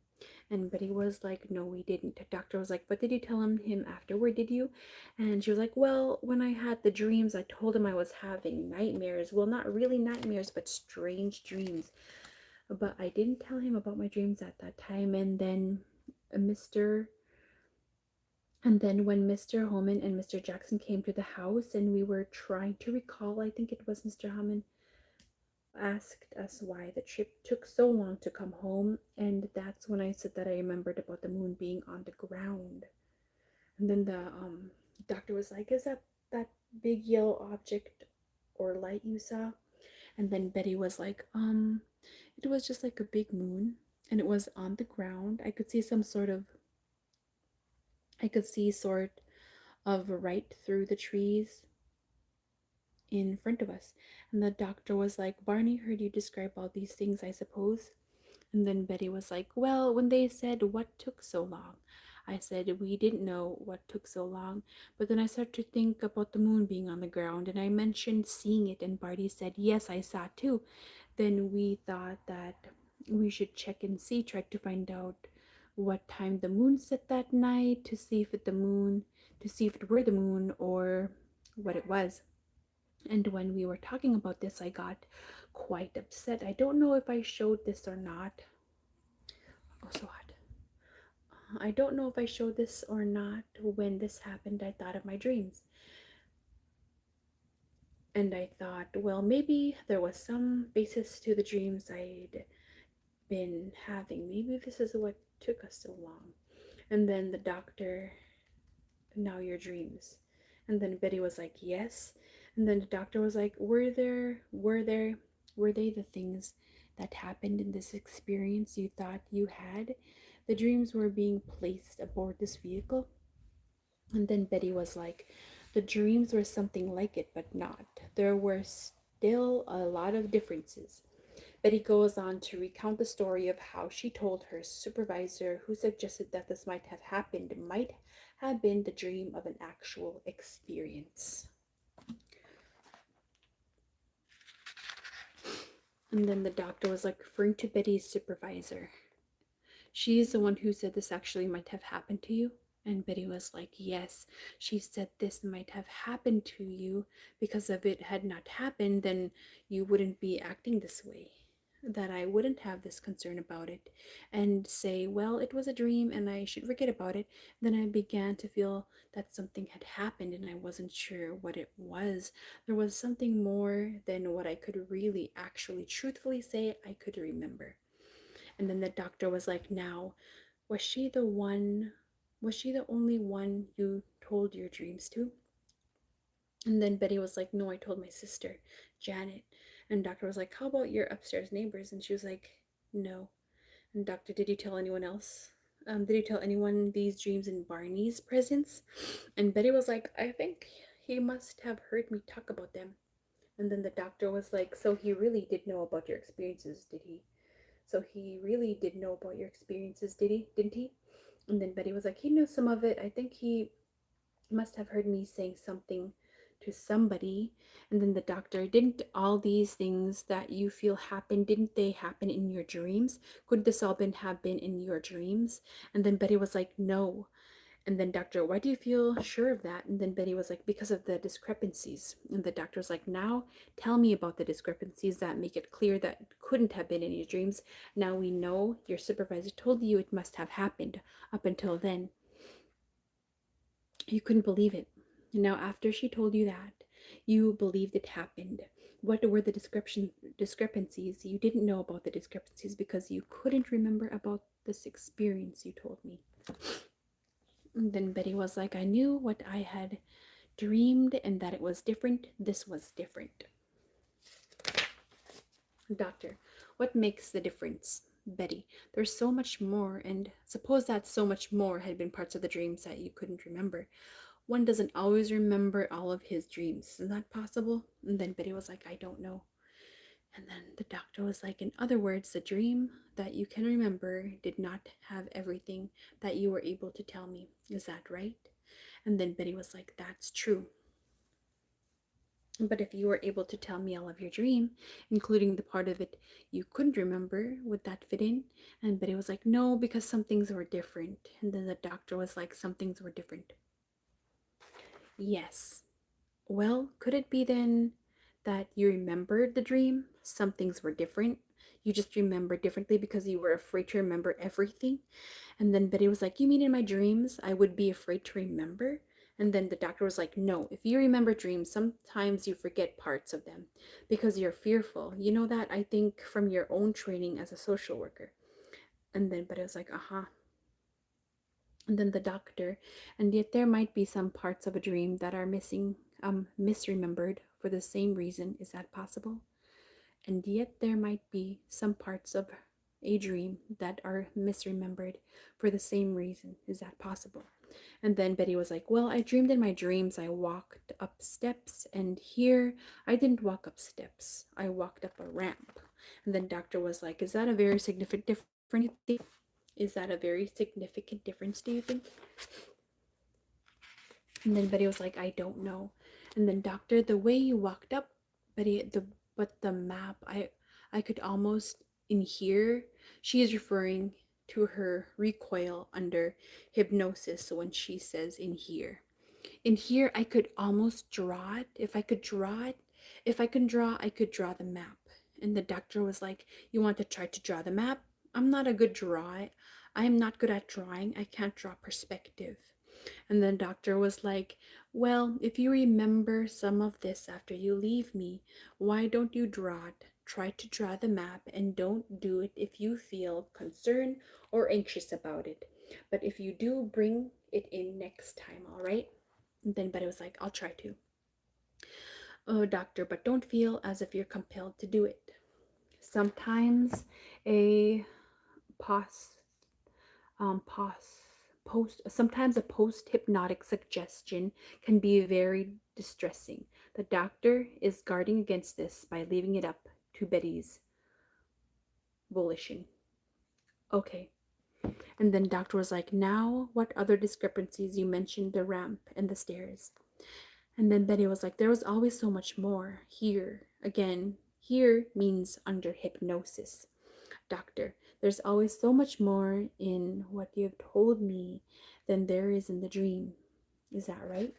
And Betty was like, no, we didn't. The doctor was like, but did you tell him afterward, did you? And she was like, well, when I had the dreams, I told him I was having nightmares. Well, not really nightmares, but strange dreams. But I didn't tell him about my dreams at that time. Mr. And then when Mr. Holman and Mr. Jackson came to the house and we were trying to recall, I think it was Mr. Holman asked us why the trip took so long to come home, and that's when I said that I remembered about the moon being on the ground. And then the doctor was like, "Is that big yellow object or light you saw?" And then Betty was like, it was just like a big moon, and it was on the ground. I could see sort of right through the trees in front of us." And the doctor was like, "Barney heard you describe all these things, I suppose?" And then Betty was like, well, when they said what took so long, I said we didn't know what took so long. But then I started to think about the moon being on the ground, and I mentioned seeing it, and Barty said, yes, I saw it too. Then we thought that we should check and see, try to find out what time the moon set that night, to see if it were the moon or what it was. And when we were talking about this, I got quite upset. I don't know if I showed this or not. Oh, so hot. I don't know if I showed this or not. When this happened, I thought of my dreams. And I thought, well, maybe there was some basis to the dreams I'd been having. Maybe this is what took us so long. And then the doctor, now your dreams. And then Betty was like, yes. And then the doctor was like, were they the things that happened in this experience you thought you had? The dreams were being placed aboard this vehicle? And then Betty was like, the dreams were something like it, but not. There were still a lot of differences. Betty goes on to recount the story of how she told her supervisor, who suggested that this might have been the dream of an actual experience. And then the doctor was like referring to Betty's supervisor. She's the one who said this actually might have happened to you. And Betty was like, yes, she said this might have happened to you because if it had not happened, then you wouldn't be acting this way. That I wouldn't have this concern about it and say, well, it was a dream and I should forget about it. Then I began to feel that something had happened and I wasn't sure what it was. There was something more than what I could really actually truthfully say I could remember. And then the doctor was like, now, was she the one, was she the only one you told your dreams to? And then Betty was like, no, I told my sister, Janet. And doctor was like, how about your upstairs neighbors? And she was like, no. And doctor, did you tell anyone else? Did you tell anyone these dreams in Barney's presence? And Betty was like, I think he must have heard me talk about them. And then the doctor was like, so he really did know about your experiences, did he? So he really did know about your experiences, did he? Didn't he? And then Betty was like, he knew some of it. I think he must have heard me saying something to somebody. And then the doctor, didn't all these things that you feel happen, didn't they happen in your dreams? Could this all have been in your dreams? And then Betty was like, no. And then doctor, why do you feel sure of that? And then Betty was like, because of the discrepancies. And the doctor was like, now tell me about the discrepancies that make it clear that it couldn't have been in your dreams. Now we know your supervisor told you it must have happened. Up until then, you couldn't believe it. Now after she told you that, you believed it happened. What were the discrepancies? You didn't know about the discrepancies because you couldn't remember about this experience you told me. And then Betty was like, I knew what I had dreamed and that it was different. This was different. Doctor, what makes the difference? Betty, there's so much more, and suppose that so much more had been parts of the dreams that you couldn't remember. One doesn't always remember all of his dreams. Isn't that possible? And then Betty was like, I don't know. And then the doctor was like, in other words, the dream that you can remember did not have everything that you were able to tell me. Is that right? And then Betty was like, that's true. But if you were able to tell me all of your dream, including the part of it you couldn't remember, would that fit in? And Betty was like, no, because some things were different. And then the doctor was like, some things were different. Yes. Well, could it be then that you remembered the dream? Some things were different. You just remembered differently because you were afraid to remember everything. And then Betty was like, you mean in my dreams I would be afraid to remember? And then the doctor was like, no, if you remember dreams, sometimes you forget parts of them because you're fearful. You know that, I think, from your own training as a social worker. And then Betty was like, uh-huh. And then the doctor, and yet there might be some parts of a dream that are missing, misremembered for the same reason. Is that possible? And yet there might be some parts of a dream that are misremembered for the same reason. Is that possible? And then Betty was like, well, I dreamed in my dreams I walked up steps, and here I didn't walk up steps. I walked up a ramp. And then doctor was like, is that a very significant difference? Is that a very significant difference, do you think? And then Betty was like, I don't know. And then doctor, the way you walked up, Betty, the map, I could almost in here. She is referring to her recoil under hypnosis when she says in here. In here I could almost draw it. If I could draw it, if I can draw, I could draw the map. And the doctor was like, you want to try to draw the map? I'm not a good drawer. I am not good at drawing. I can't draw perspective. And then doctor was like, well, if you remember some of this after you leave me, why don't you draw it? Try to draw the map, and don't do it if you feel concerned or anxious about it. But if you do, bring it in next time, all right? And then Betty was like, I'll try to. Oh, doctor, but don't feel as if you're compelled to do it. Sometimes a pos post sometimes a post hypnotic suggestion can be very distressing. The doctor is guarding against this by leaving it up to Betty's volition. Okay. And then doctor was like, now what other discrepancies? You mentioned the ramp and the stairs. And then Betty was like, there was always so much more here. Again, here means under hypnosis. Doctor, there's always so much more in what you have told me than there is in the dream. Is that right?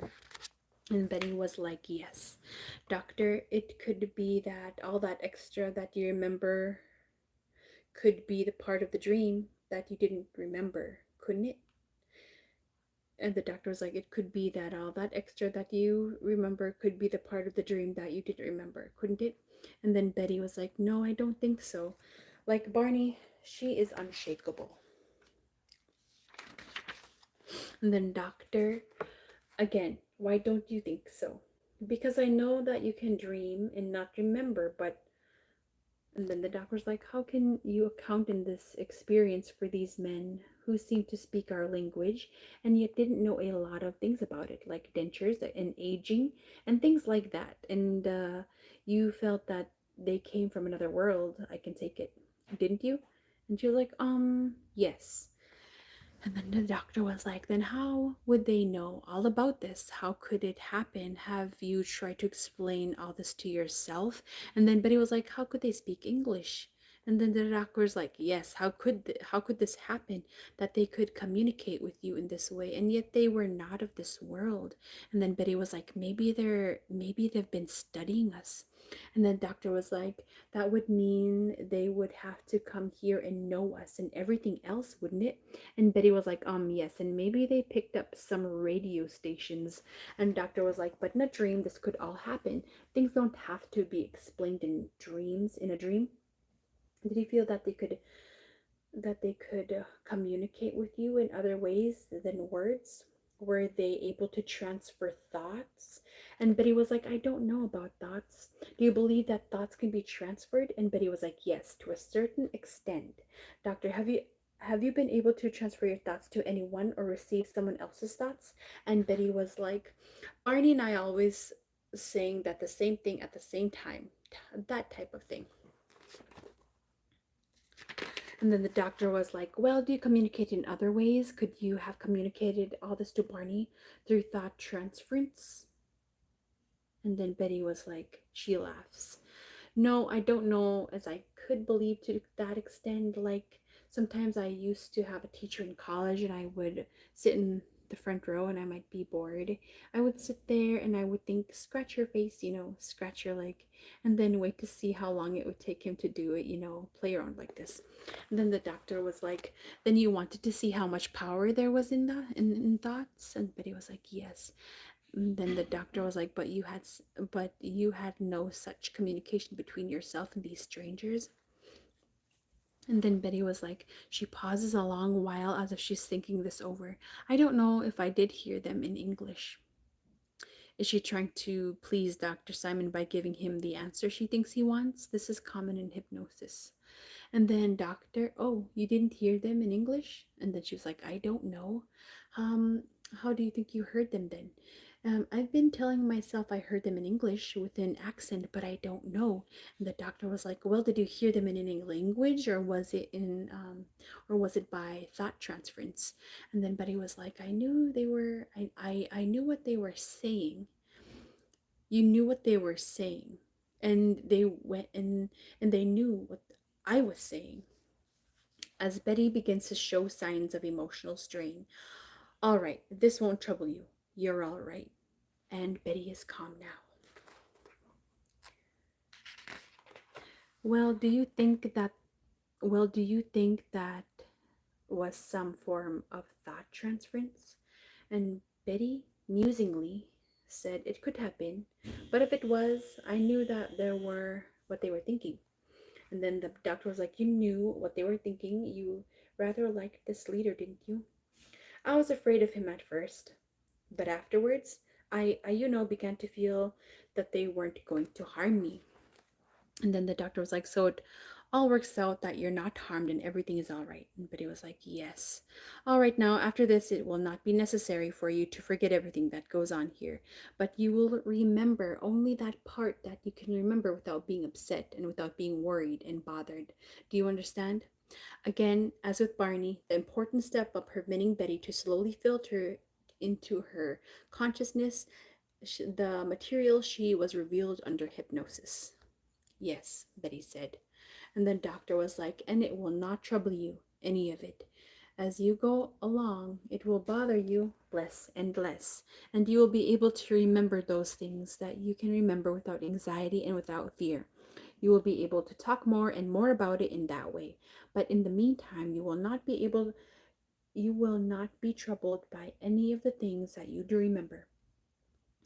And Betty was like, yes. Doctor, it could be that all that extra that you remember could be the part of the dream that you didn't remember, couldn't it? And the doctor was like, it could be that all that extra that you remember could be the part of the dream that you didn't remember, couldn't it? And then Betty was like, no, I don't think so. Like Barney, she is unshakable. And then doctor, again, why don't you think so? Because I know that you can dream and not remember, but and then the doctor's like, how can you account in this experience for these men who seem to speak our language and yet didn't know a lot of things about it, like dentures and aging and things like that? And you felt that they came from another world. I can take it, didn't you? And she was like, yes. And then the doctor was like, then how would they know all about this? How could it happen? Have you tried to explain all this to yourself? And then Betty was like, how could they speak English? And then the doctor was like, yes, how could this happen that they could communicate with you in this way and yet they were not of this world? And then Betty was like, maybe they've been studying us. And then doctor was like, that would mean they would have to come here and know us and everything else, wouldn't it? And Betty was like, yes, and maybe they picked up some radio stations. And doctor was like, but in a dream, this could all happen. Things don't have to be explained in dreams, in a dream. Did you feel that they could communicate with you in other ways than words? Were they able to transfer thoughts? And Betty was like, I don't know about thoughts. Do you believe that thoughts can be transferred? And Betty was like, yes, to a certain extent. Doctor, have you been able to transfer your thoughts to anyone or receive someone else's thoughts? And Betty was like, Barney and I always saying that the same thing at the same time. That type of thing. And then the doctor was like, well, do you communicate in other ways? Could you have communicated all this to Barney through thought transference? And then Betty was like, she laughs. No, I don't know as I could believe to that extent. Like, sometimes I used to have a teacher in college and I would sit in the front row and I might be bored. I would sit there and I would think, scratch your face, scratch your leg, and then wait to see how long it would take him to do it, play around like this. And then the doctor was like, then you wanted to see how much power there was in that in thoughts? And Betty was like, yes. And then the doctor was like, but you had no such communication between yourself and these strangers. And then Betty was like, she pauses a long while as if she's thinking this over. I don't know if I did hear them in English. Is she trying to please Dr. Simon by giving him the answer she thinks he wants? This is common in hypnosis. And then doctor, oh, you didn't hear them in English? And then she was like, I don't know. Um, how do you think you heard them then? I've been telling myself I heard them in English with an accent, but I don't know. And the doctor was like, well, did you hear them in any language, or was it by thought transference? And then Betty was like, I knew they were, I knew what they were saying. You knew what they were saying. And they went and they knew what I was saying. As Betty begins to show signs of emotional strain. All right, this won't trouble you. You're all right. And Betty is calm now. Well, do you think that was some form of thought transference? And Betty musingly said it could have been, but if it was, I knew that there were what they were thinking. And then the doctor was like, you knew what they were thinking. You rather liked this leader, didn't you? I was afraid of him at first, but afterwards, I began to feel that they weren't going to harm me. And then the doctor was like, so it all works out that you're not harmed and everything is all right. And Betty was like, yes. All right, now after this, it will not be necessary for you to forget everything that goes on here, but you will remember only that part that you can remember without being upset and without being worried and bothered. Do you understand? Again, as with Barney, the important step of permitting Betty to slowly filter into her consciousness the material she was revealed under hypnosis. Yes, Betty said. And the doctor was like, and it will not trouble you, any of it. As you go along, it will bother you less and less, and you will be able to remember those things that you can remember without anxiety and without fear. You will be able to talk more and more about it in that way. But in the meantime, you will not be troubled by any of the things that you do remember.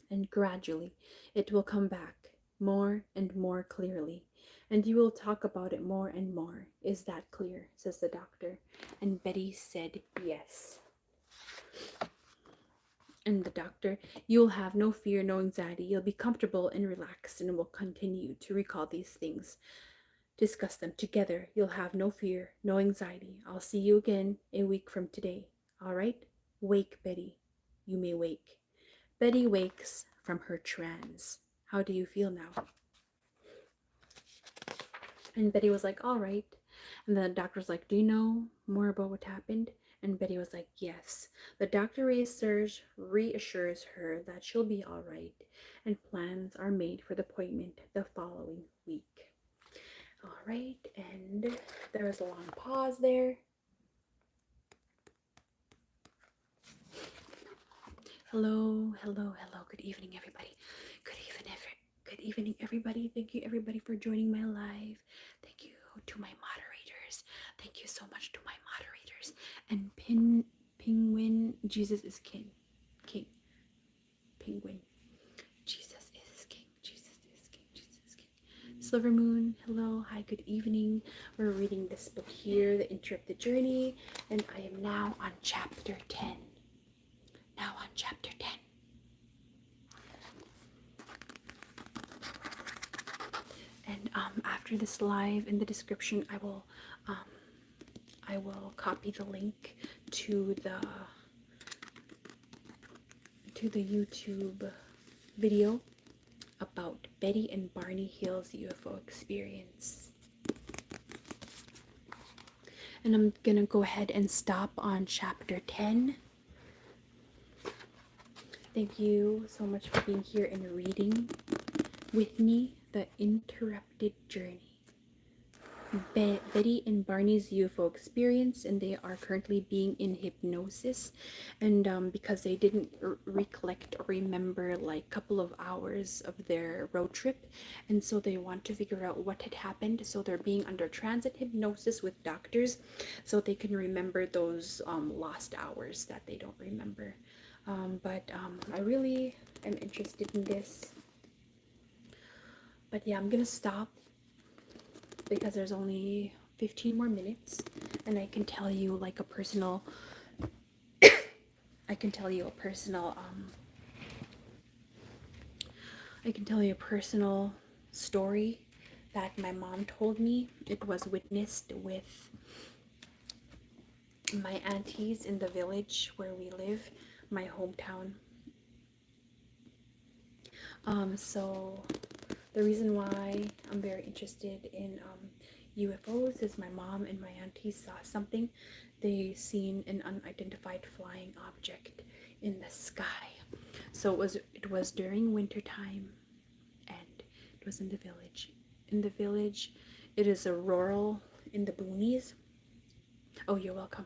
And gradually it will come back more and more clearly, and you will talk about it more and more. Is that clear? Says the doctor. And Betty said yes. And the doctor, you'll have no fear, no anxiety. You'll be comfortable and relaxed and will continue to recall these things, discuss them together. You'll have no fear, no anxiety. I'll see you again a week from today. All right? Wake, Betty. You may wake. Betty wakes from her trance. How do you feel now? And Betty was like, all right. And the doctor was like, do you know more about what happened? And Betty was like, yes. The doctor reassures her that she'll be all right, and plans are made for the appointment the following week. All right, and there was a long pause there. Hello, hello, hello. Good evening, everybody. Good evening, everybody. Thank you, everybody, for joining my live. Thank you to my moderators. Thank you so much to my moderators. And Penguin, Jesus is King. King. Penguin. Jesus is King. Jesus is King. Jesus is King. Silver Moon, hello. Hi, good evening. We're reading this book here, The Interrupted Journey, and I am now on chapter 10. Now on chapter 10. And after this live, in the description, I will copy the link to the YouTube video about Betty and Barney Hill's UFO experience. And I'm gonna go ahead and stop on chapter 10. Thank you so much for being here and reading with me The Interrupted Journey. Betty and Barney's UFO experience, and they are currently being in hypnosis, and because they didn't recollect or remember like a couple of hours of their road trip, and so they want to figure out what had happened, so they're being under transit hypnosis with doctors so they can remember those lost hours that they don't remember. But I really am interested in this, but yeah, I'm gonna stop because there's only 15 more minutes, and I can tell you like a personal I can tell you a personal I can tell you a personal story that my mom told me. It was witnessed with my aunties in the village where we live, my hometown. So the reason why I'm very interested in UFOs is my mom and my auntie saw something. They seen an unidentified flying object in the sky. So it was during winter time, and it was in the village. In the village, it is a rural in the boonies. Oh, you're welcome.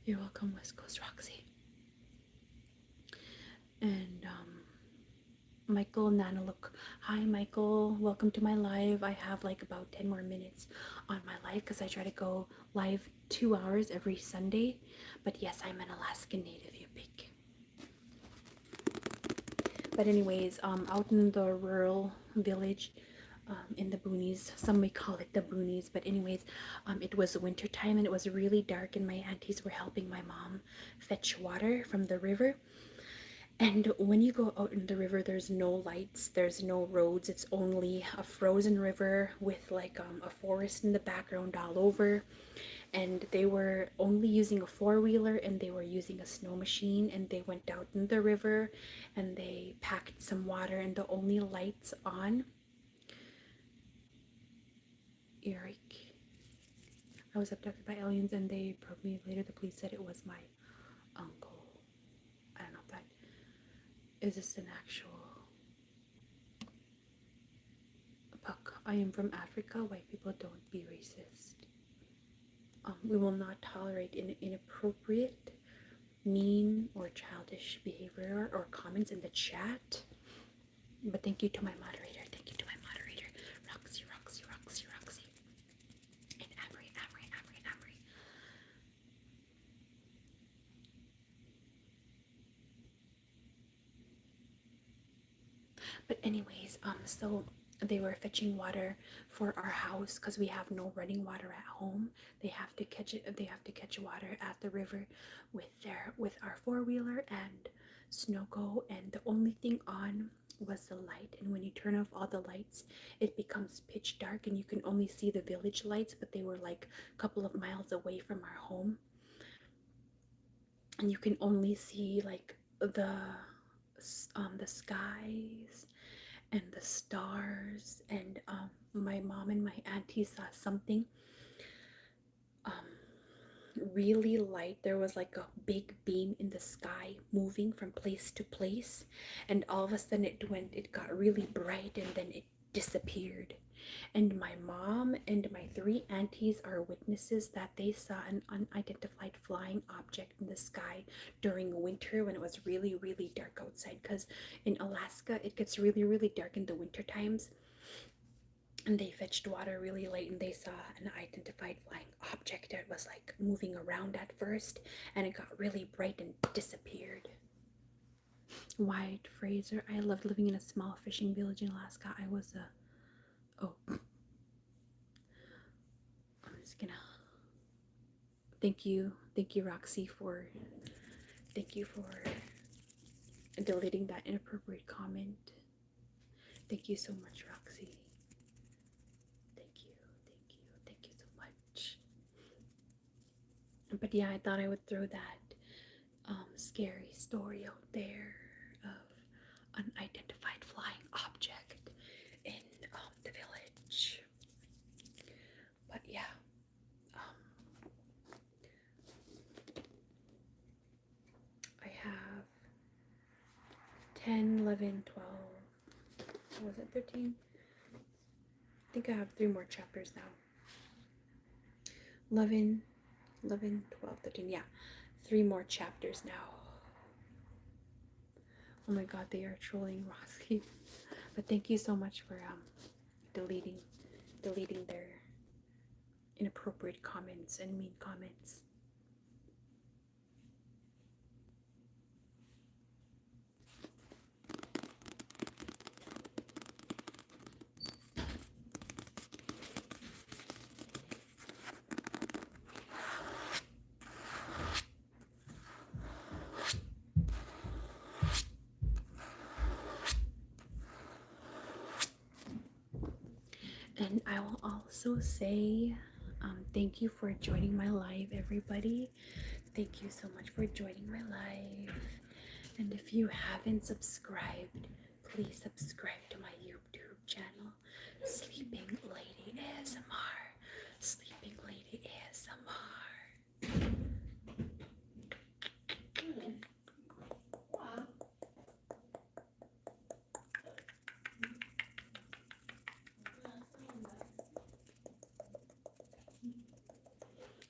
You're welcome, West Coast Roxy. And Michael Nanalook. Hi, Michael. Welcome to my live. I have like about 10 more minutes on my live because I try to go live 2 hours every Sunday. But yes, I'm an Alaskan Native, you pig. But anyways, out in the rural village, in the boonies, some may call it the boonies, but anyways, it was winter time and it was really dark, and my aunties were helping my mom fetch water from the river. And when you go out in the river, there's no lights, there's no roads, it's only a frozen river with like a forest in the background all over. And they were only using a four-wheeler, and they were using a snow machine, and they went out in the river and they packed some water, and the only lights on. Eric, I was abducted by aliens and they probed me. Later the police said it was my uncle. I don't know if that is this an actual Puck. I am from Africa. White people don't be racist. We will not tolerate inappropriate, mean, or childish behavior or comments in the chat. But thank you to my moderator. Thank you to my moderator, Roxy, Roxy, Roxy, Roxy, and Amory, Amory, Amory, Amory. But anyways, so they were fetching water for our house because we have no running water at home. They have to catch it. They have to catch water at the river with our four-wheeler and snow go. And the only thing on was the light. And when you turn off all the lights, it becomes pitch dark, and you can only see the village lights. But they were like a couple of miles away from our home, and you can only see like the skies and the stars. And my mom and my auntie saw something really light. There was like a big beam in the sky moving from place to place, and all of a sudden it got really bright, and then it disappeared. And my mom and my three aunties are witnesses that they saw an unidentified flying object in the sky during winter when it was really, really dark outside. Because in Alaska, it gets really, really dark in the winter times. And they fetched water really late, and they saw an identified flying object that was like moving around at first, and it got really bright and disappeared. White Fraser. I loved living in a small fishing village in Alaska. I was a I'm just gonna thank you Roxy for deleting that inappropriate comment. Thank you so much, Roxy. Thank you so much. But yeah, I thought I would throw that scary story out there of unidentified flying object in the village. But yeah, 10, 11, 12. What was it, 13? I think I have 3 more chapters now. 11, 11, 12, 13. Yeah, 3 more chapters now. Oh my god, they are trolling Rossi. But thank you so much for deleting their inappropriate comments and mean comments. And I will also say thank you for joining my live, everybody. Thank you so much for joining my live. And if you haven't subscribed, please subscribe to my YouTube channel, Sleeping Lady ASMR. Sleeping Lady ASMR.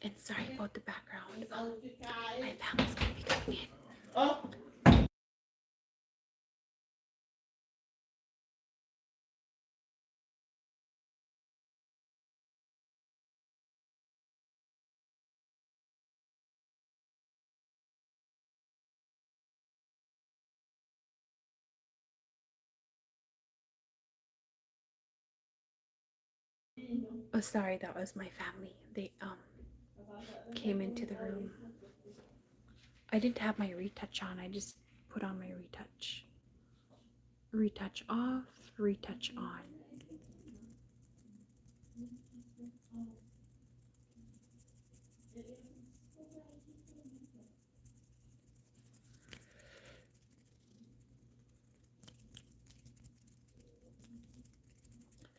And sorry about the background. My family's gonna be coming in. Oh. Oh, sorry, that was my family. They came into the room. I didn't have my retouch on. I just put on my retouch. Retouch off, retouch on.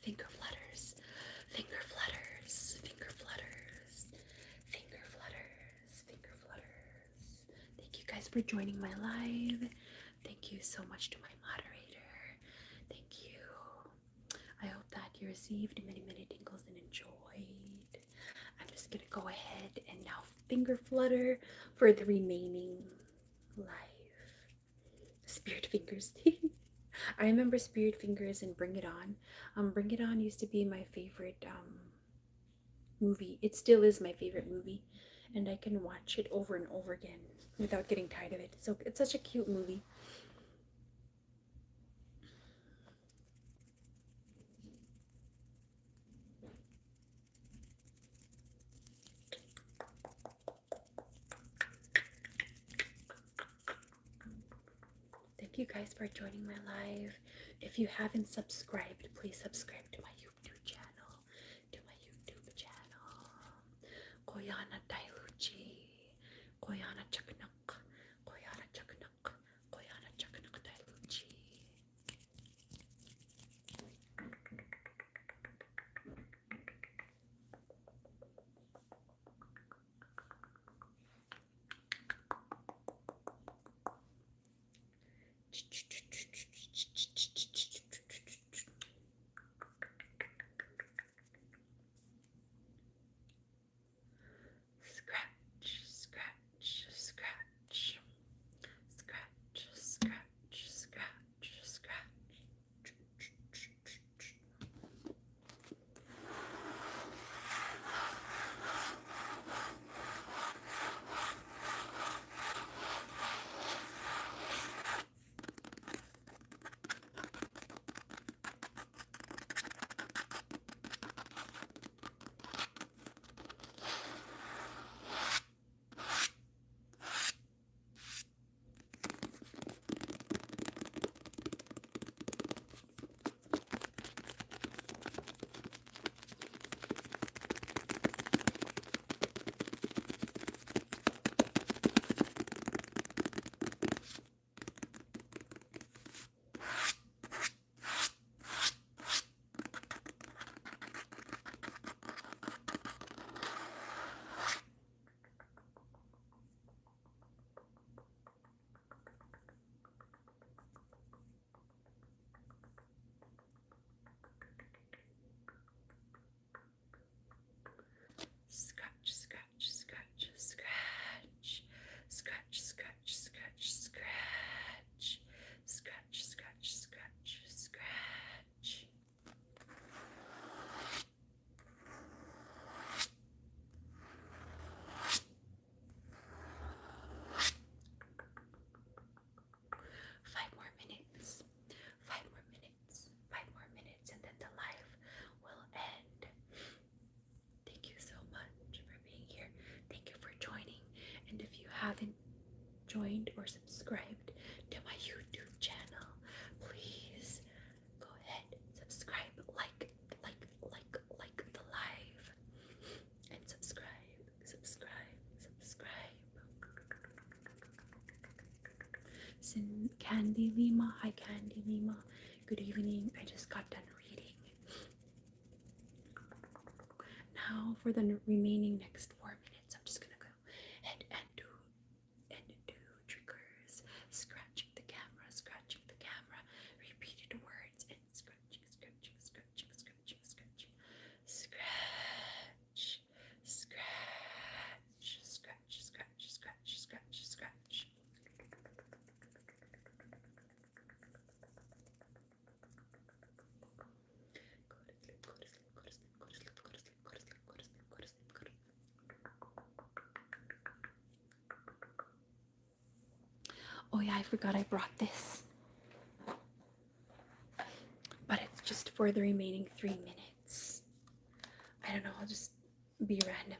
Finger flutters, finger flutters, finger flutters, finger flutters, finger flutters. Thank you guys for joining my live. Thank you so much to my moderator. Thank you. I hope that you received many, many tingles and enjoyed. I'm just gonna go ahead and now finger flutter for the remaining live. Spirit fingers. I remember Spirit Fingers and Bring It On. Bring It On used to be my favorite movie. It still is my favorite movie, and I can watch it over and over again without getting tired of it. So it's such a cute movie. Thank you guys for joining my live. If you haven't subscribed, please subscribe to my YouTube channel. Koyana Dailuchi. Koyana Chakanak. Koyana Chakanak. Koyana Chakanak Dailuchi. Scratch, scratch, scratch, scratch, scratch, scratch, scratch. haven't joined or subscribed to my YouTube channel, please go ahead, subscribe, like the live, and subscribe. Candy Lima, hi Candy Lima. Good evening. I just got done reading. Now for the remaining next 4 minutes, I'm just gonna go ahead and do triggers, scratching the camera, repeated words, and scratching, scratch, scratch. Oh yeah, I forgot I brought this. But it's just for the remaining 3 minutes. I don't know, I'll just be random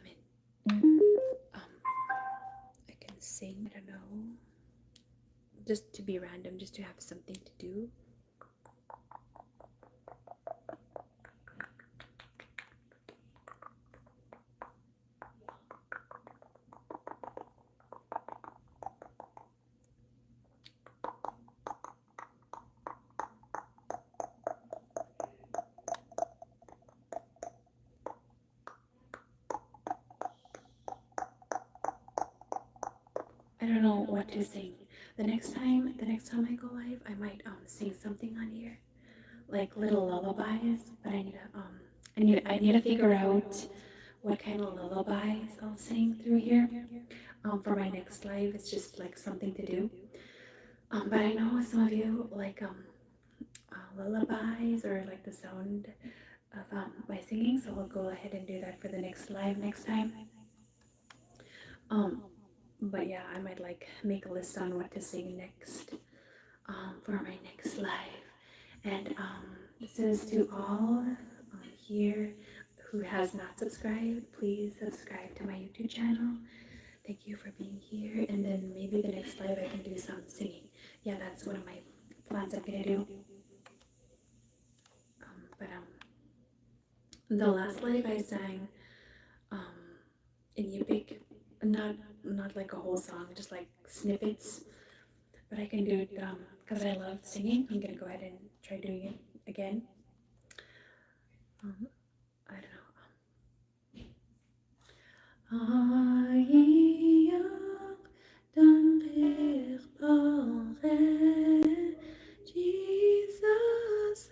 and I can sing, I don't know. Just to be random, just to have something to do. I don't know what to sing. The next time I go live, I might sing something on here, like little lullabies. But I need to figure out what kind of lullabies I'll sing through here. For my next live, it's just like something to do. But I know some of you like lullabies or like the sound of my singing, so I'll go ahead and do that for the next live next time. But yeah, I might like make a list on what to sing next for my next live. And this is to all here who has not subscribed. Please subscribe to my YouTube channel. Thank you for being here. And then maybe the next live I can do some singing. Yeah, that's one of my plans I'm gonna do. But the last live I sang in Yupik, not like a whole song, just like snippets. But I can do it because I love singing. I'm gonna go ahead and try doing it again. I don't know. Jesus,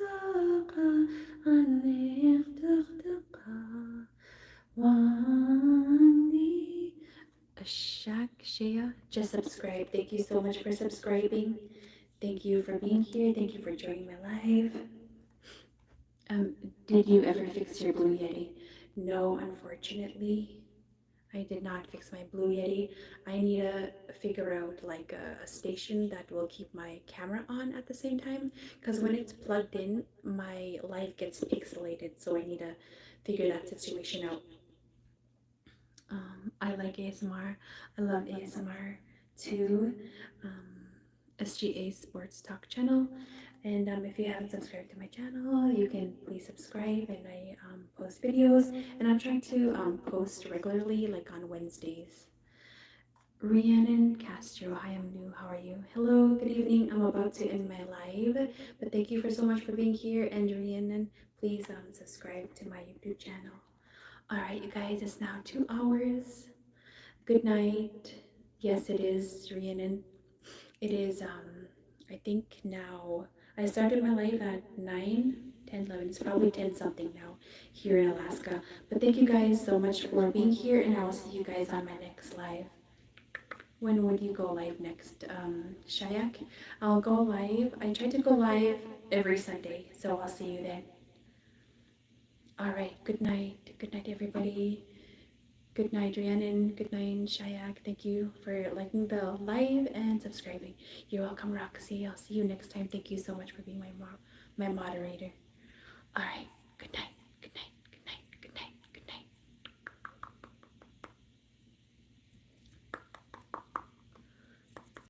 Ashak Shea, just subscribe. Thank you so much for subscribing. Thank you for being here. Thank you for joining my live. Did you ever fix your Blue Yeti? No, unfortunately, I did not fix my Blue Yeti. I need to figure out like a station that will keep my camera on at the same time, because when it's plugged in, my live gets pixelated, so I need to figure that situation out. I like ASMR. I love ASMR too. SGA Sports Talk channel. And if you haven't subscribed to my channel, you can please subscribe. And I post videos, and I'm trying to post regularly, like on Wednesdays. Rhiannon Castro, hi, I'm new. How are you? Hello, good evening. I'm about to end my live, but thank you so much for being here. And Rhiannon, please subscribe to my YouTube channel. All right, you guys, it's now 2 hours. Good night. Yes, it is, Rhiannon. It is, I think now, I started my live at 9, 10, 11. It's probably 10 something now here in Alaska. But thank you guys so much for being here, and I will see you guys on my next live. When would you go live next, Shayak? I'll go live. I try to go live every Sunday, so I'll see you then. All right, good night. Good night, everybody. Good night, Rhiannon. Good night, Shayak. Thank you for liking the live and subscribing. You're welcome, Roxy. I'll see you next time. Thank you so much for being my moderator. All right, good night.